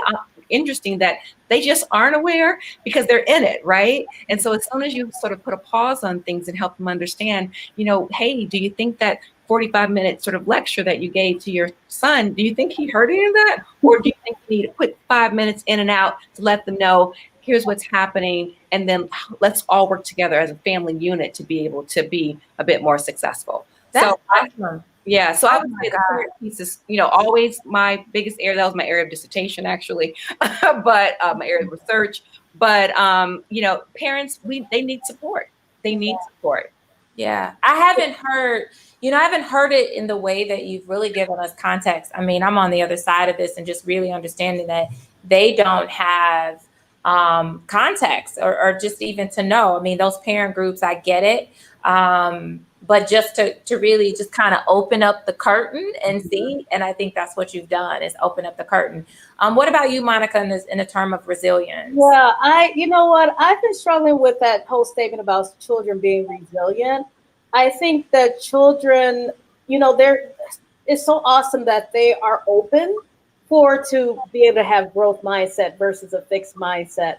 interesting that they just aren't aware because they're in it, right? And so as soon as you sort of put a pause on things and help them understand, hey, do you think that 45-minute sort of lecture that you gave to your son, do you think he heard any of that? Or do you think you need a quick 5 minutes in and out to let them know, here's what's happening, and then let's all work together as a family unit to be able to be a bit more successful. That's awesome. Yeah, so I would my say the parent piece is, always my biggest area. That was my area of dissertation, actually, but my area of research. But parents, they need support. They need support. Yeah, I haven't heard it in the way that you've really given us context. I mean, I'm on the other side of this and just really understanding that they don't have context or just even to know. I mean, those parent groups, I get it. But just to really just kind of open up the curtain and see, and I think that's what you've done, is open up the curtain. What about you, Monica, in the term of resilience? Yeah, you know what? I've been struggling with that whole statement about children being resilient. I think that children, it's so awesome that they are open to be able to have growth mindset versus a fixed mindset,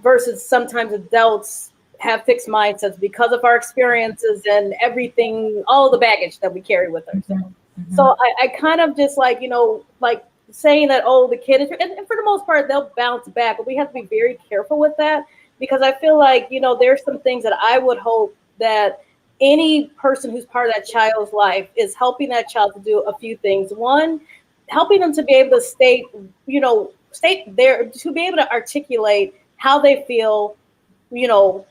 versus sometimes adults have fixed mindsets because of our experiences and everything, all the baggage that we carry with ourselves. Mm-hmm. So I kind of just like saying that, oh, the kid is, and for the most part, they'll bounce back, but we have to be very careful with that, because I feel like, there's some things that I would hope that any person who's part of that child's life is helping that child to do a few things. One, helping them to be able to state there, to be able to articulate how they feel,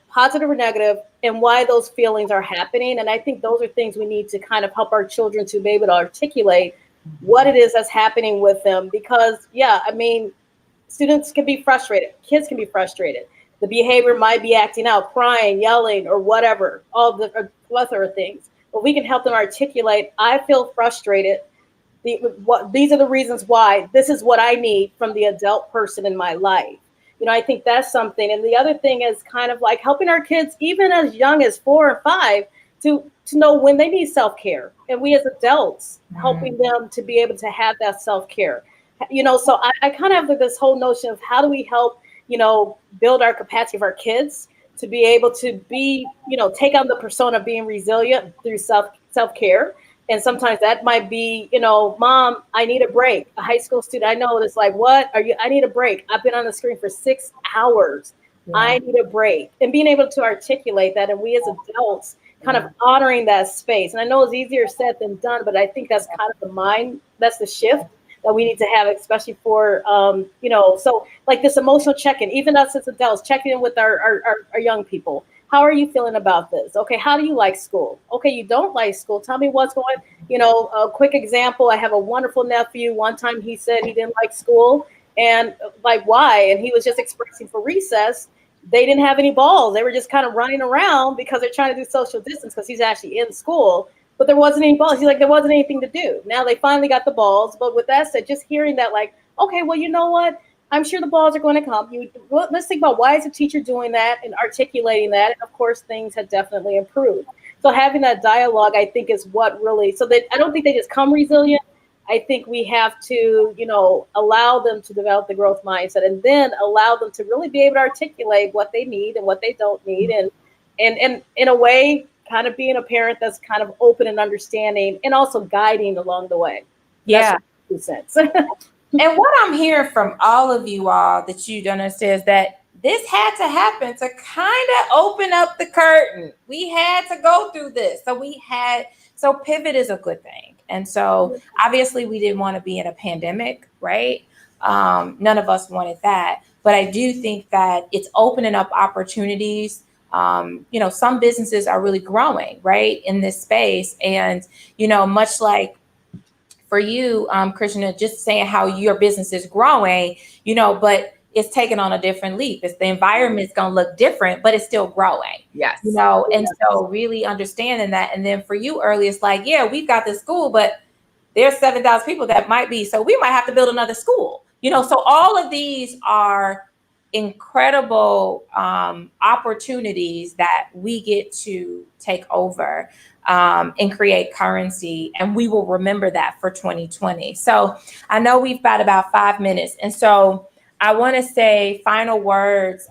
positive or negative, and why those feelings are happening. And I think those are things we need to kind of help our children to be able to articulate what it is that's happening with them. Because, students can be frustrated. Kids can be frustrated. The behavior might be acting out, crying, yelling, or whatever, all the plethora of things. But we can help them articulate, I feel frustrated. These are the reasons why. This is what I need from the adult person in my life. I think that's something. And the other thing is kind of like helping our kids, even as young as 4 or 5, to know when they need self-care. And we as adults, helping them to be able to have that self-care. So I kind of have this whole notion of how do we help, build our capacity of our kids to be able to be, take on the persona of being resilient through self-care. And sometimes that might be, Mom, I need a break. A high school student, I know it's like, what are you? I need a break. I've been on the screen for 6 hours. Yeah. I need a break. And being able to articulate that, and we as adults kind of honoring that space. And I know it's easier said than done, but I think that's kind of that's the shift that we need to have, especially for, so like this emotional check-in, even us as adults, checking in with our young people. How are you feeling about this? Okay, how do you like school? Okay, you don't like school. Tell me what's going on. A quick example, I have a wonderful nephew. One time he said he didn't like school, and like, why? And he was just expressing for recess, they didn't have any balls. They were just kind of running around because they're trying to do social distance because he's actually in school, but there wasn't any balls. He's like, there wasn't anything to do. Now they finally got the balls. But with that said, just hearing that, like, okay, well, you know what? I'm sure the balls are going to come. Let's think about why is the teacher doing that and articulating that. And of course, things have definitely improved. So having that dialogue, I think, is what really, so that I don't think they just come resilient. I think we have to, allow them to develop the growth mindset and then allow them to really be able to articulate what they need and what they don't need. And in a way, kind of being a parent that's kind of open and understanding and also guiding along the way. Yeah. That's 2 cents. And what I'm hearing from all of you all that you don't understand is that this had to happen to kind of open up the curtain. We had to go through this. So pivot is a good thing. And so obviously we didn't want to be in a pandemic, right? None of us wanted that. But I do think that it's opening up opportunities. Some businesses are really growing, right, in this space. And, much like for you, Krishna, just saying how your business is growing, but it's taking on a different leap. The environment's going to look different, but it's still growing. Yes. And so really understanding that. And then for you early, it's like, yeah, we've got this school, but there's 7,000 people that might be, so we might have to build another school, so all of these are incredible opportunities that we get to take over and create currency. And we will remember that for 2020. So I know we've got about 5 minutes. And so I want to say final words.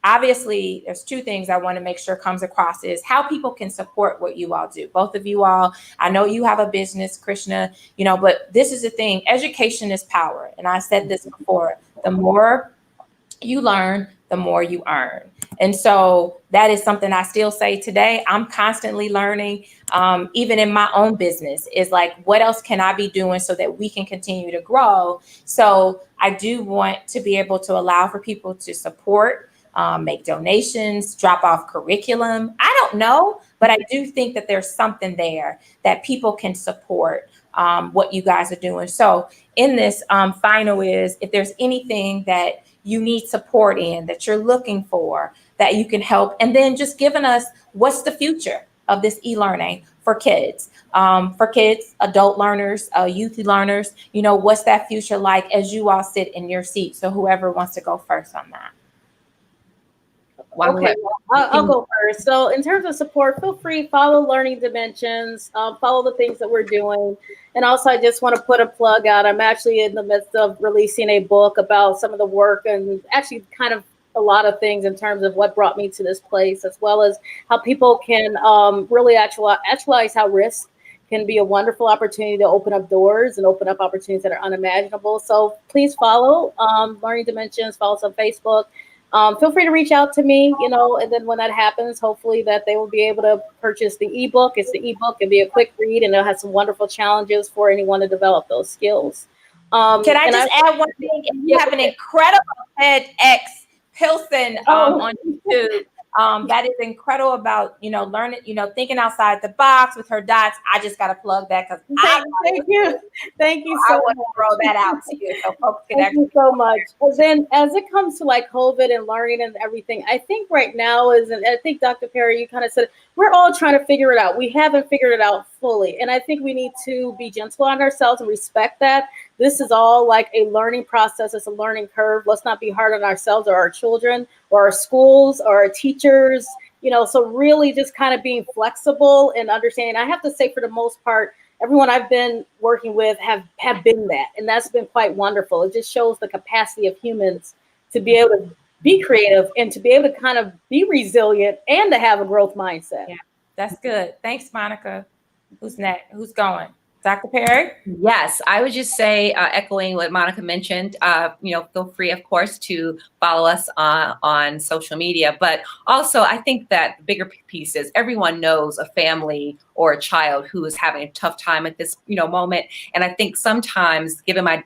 Obviously, there's 2 things I want to make sure comes across is how people can support what you all do. Both of you all, I know you have a business, Krishna, but this is the thing. Education is power. And I said this before, the more you learn, the more you earn. And so that is something I still say today. I'm constantly learning, even in my own business, is like, what else can I be doing so that we can continue to grow? So I do want to be able to allow for people to support, make donations, drop off curriculum. I don't know, but I do think that there's something there that people can support what you guys are doing. So in this final is, if there's anything that you need support in, that you're looking for, that you can help, and then just giving us what's the future of this e-learning for kids, adult learners, youth learners, what's that future like as you all sit in your seat? So whoever wants to go first on that. Okay, I'll go first. So in terms of support, feel free, follow Learning Dimensions, follow the things that we're doing. And also, I just want to put a plug out. I'm actually in the midst of releasing a book about some of the work and actually kind of a lot of things in terms of what brought me to this place, as well as how people can really actualize how risk can be a wonderful opportunity to open up doors and open up opportunities that are unimaginable. So please follow Learning Dimensions, follow us on Facebook. Feel free to reach out to me, and then when that happens, hopefully that they will be able to purchase the ebook. It's the ebook. It'll be a quick read, and it'll have some wonderful challenges for anyone to develop those skills. Can I just add one thing? You have an incredible TEDx Pilsen on YouTube. That is incredible about, learning, thinking outside the box with her dots. I just got to plug that because thank you. Thank you so much. I want to throw that out to you so folks can Thank you so much. Well, then as it comes to like COVID and learning and everything, I think right now and I think Dr. Perry, you kind of said, we're all trying to figure it out. We haven't figured it out fully. And I think we need to be gentle on ourselves and respect that. This is all like a learning process. It's a learning curve. Let's not be hard on ourselves or our children or our schools or our teachers, so really just kind of being flexible and understanding. I have to say, for the most part, everyone I've been working with have been that. And that's been quite wonderful. It just shows the capacity of humans to be able to be creative and to be able to kind of be resilient and to have a growth mindset. Yeah, that's good. Thanks, Monica. Who's next? Who's going? Dr. Perry? Yes, I would just say, echoing what Monica mentioned, feel free, of course, to follow us on social media. But also, I think that the bigger piece is everyone knows a family or a child who is having a tough time at this, moment. And I think sometimes, given my,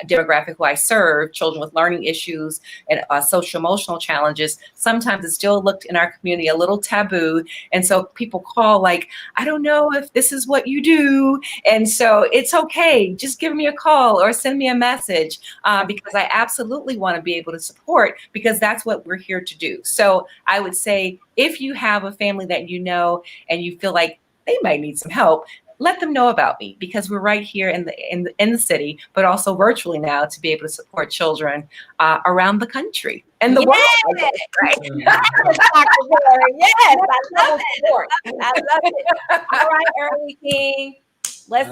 demographic who I serve, children with learning issues and social emotional challenges, sometimes it's still looked in our community a little taboo. And so people call like, I don't know if this is what you do. And so it's okay. Just give me a call or send me a message because I absolutely want to be able to support, because that's what we're here to do. So I would say, if you have a family that you know and you feel like they might need some help, let them know about me, because we're right here in the city, but also virtually now, to be able to support children around the country and the world. Right? Yes, I love it. I love it. All right, Early King, let's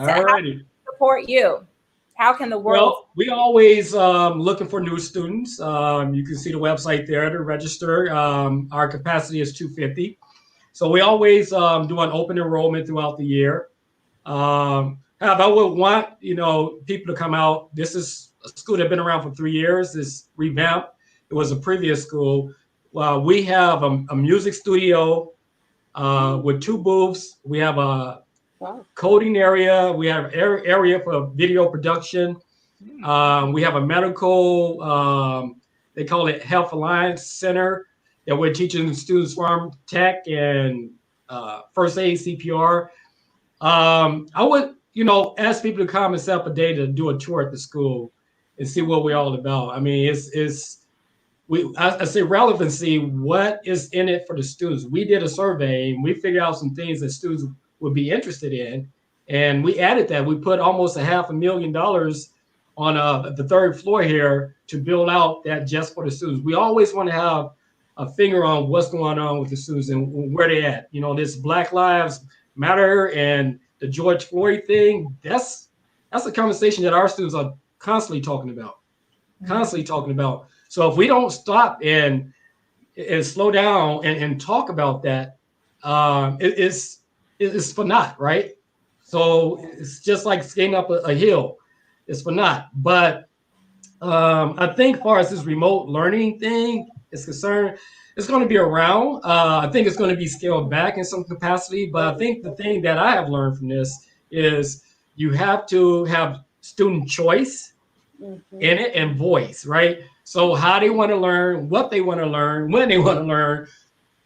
support you. How can the world? Well, we always looking for new students. You can see the website there to register. Our capacity is 250. So we always do an open enrollment throughout the year. However, I would want, people to come out. This is a school that's been around for 3 years. It's revamped. It was a previous school. We have a music studio with 2 booths. We have a coding area. We have area for video production. We have a medical, they call it Health Alliance Center, that we're teaching students from tech and first aid, CPR. I would, ask people to come and set up a day to do a tour at the school and see what we're all about. I mean, I say relevancy. What is in it for the students? We did a survey and we figured out some things that students would be interested in, and we added that. We put almost $500,000 on the 3rd floor here to build out that just for the students. We always want to have a finger on what's going on with the students and where they at. This Black Lives Matter and the George Floyd thing, that's a conversation that our students are constantly talking about. So if we don't stop and slow down and talk about that, it's for naught, right? So it's just like skating up a hill. It's for naught. But I think as far as this remote learning thing is concerned, it's going to be around. I think it's going to be scaled back in some capacity. But I think the thing that I have learned from this is you have to have student choice in it and voice, right? So how they want to learn, what they want to learn, when they want to learn,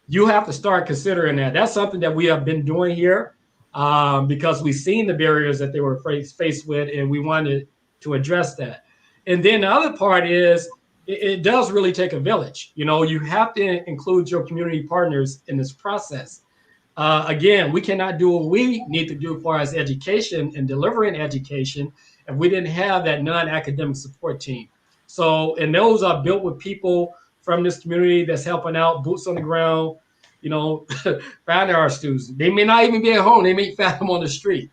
you have to start considering that. That's something that we have been doing here because we've seen the barriers that they were faced with, and we wanted to address that. And then the other part is it does really take a village. You have to include your community partners in this process. Again, we cannot do what we need to do as far as education and delivering education if we didn't have that non-academic support team. So, and those are built with people from this community that's helping out, boots on the ground, finding our students. They may not even be at home. They may find them on the street,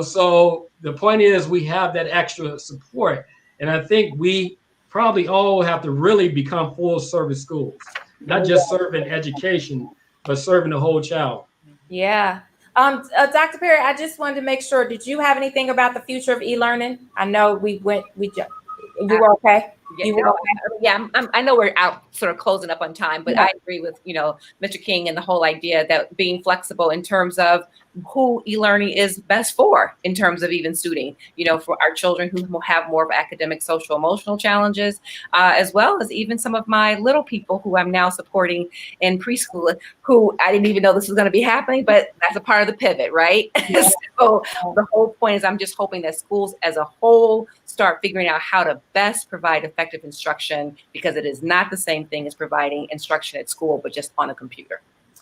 So the point is we have that extra support. And I think we probably all have to really become full service schools, not just serving education, but serving the whole child. Yeah. Dr. Perry, I just wanted to make sure, did you have anything about the future of e-learning? I know you were okay? I know we're out sort of closing up on time, but I agree with, Mr. King and the whole idea that being flexible in terms of who e-learning is best for, in terms of even suiting, for our children who have more of academic, social, emotional challenges, as well as even some of my little people who I'm now supporting in preschool, who I didn't even know this was going to be happening, but that's a part of the pivot, right? Yeah. So the whole point is I'm just hoping that schools as a whole start figuring out how to best provide effective instruction, because it is not the same thing as providing instruction at school, but just on a computer.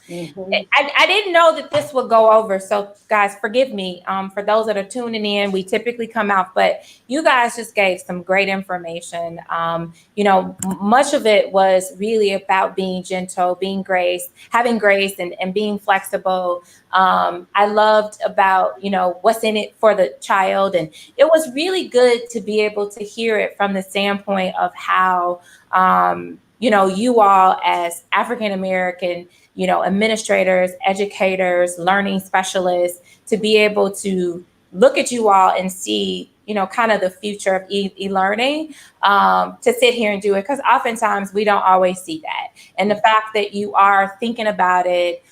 Mm-hmm. I didn't know that this would go over. So guys, forgive me. For those that are tuning in, we typically come out, but you guys just gave some great information. Much of it was really about being gentle, having grace and being flexible. I loved about, what's in it for the child. And it was really good to be able to hear it from the standpoint of how, you all as African-American, administrators, educators, learning specialists, to be able to look at you all and see, kind of the future of e-learning, to sit here and do it, because oftentimes we don't always see that. And the fact that you are thinking about it,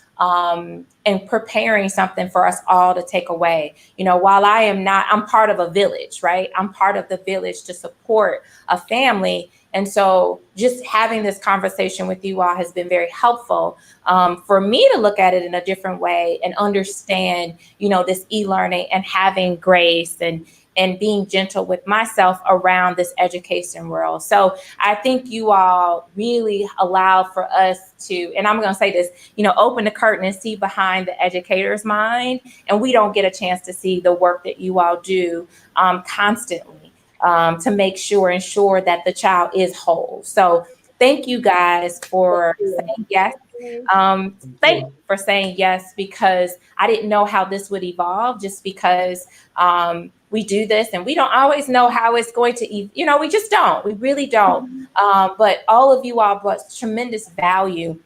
and preparing something for us all to take away. While I'm part of a village, right? I'm part of the village to support a family. And so just having this conversation with you all has been very helpful, for me to look at it in a different way and understand, this e-learning, and having grace and being gentle with myself around this education world. So I think you all really allowed for us to, and I'm going to say this, open the curtain and see behind the educator's mind. And we don't get a chance to see the work that you all do, constantly, to ensure that the child is whole. So thank you guys for saying yes. Thank you for saying yes, because I didn't know how this would evolve, just because we do this and we don't always know how it's going to, we just don't, we really don't. But all of you all brought tremendous value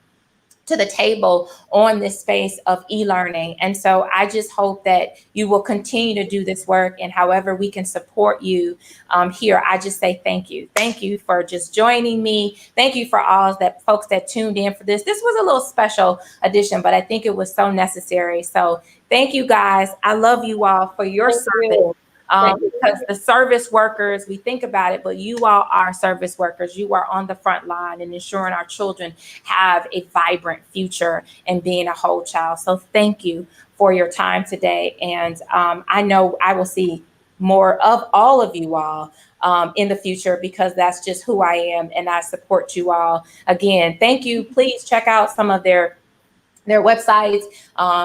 to the table on this space of e-learning. And so I just hope that you will continue to do this work, and however we can support you here, I just say thank you. Thank you for just joining me. Thank you for all that folks that tuned in for this. This was a little special edition, but I think it was so necessary. So thank you guys. I love you all for your service. Because the service workers, we think about it, but you all are service workers. You are on the front line and ensuring our children have a vibrant future and being a whole child. So thank you for your time today. And I know I will see more of all of you all in the future, because that's just who I am, and I support you all. Again, thank you. Please check out some of their websites,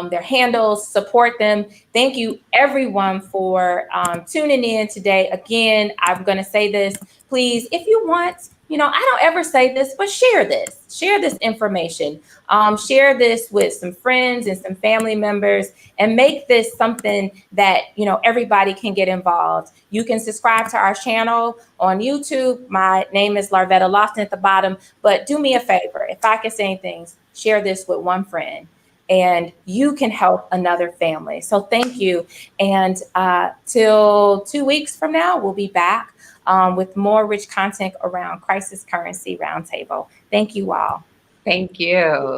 their handles, support them. Thank you everyone for tuning in today. Again, I'm going to say this, please, if you want, I don't ever say this, but share this information, share this with some friends and some family members, and make this something that, everybody can get involved. You can subscribe to our channel on YouTube. My name is Larvetta Lofton at the bottom, but do me a favor, if I can say anything, share this with one friend, and you can help another family. So thank you. And till 2 weeks from now, we'll be back with more rich content around Crisis Currency Roundtable. Thank you all. Thank you.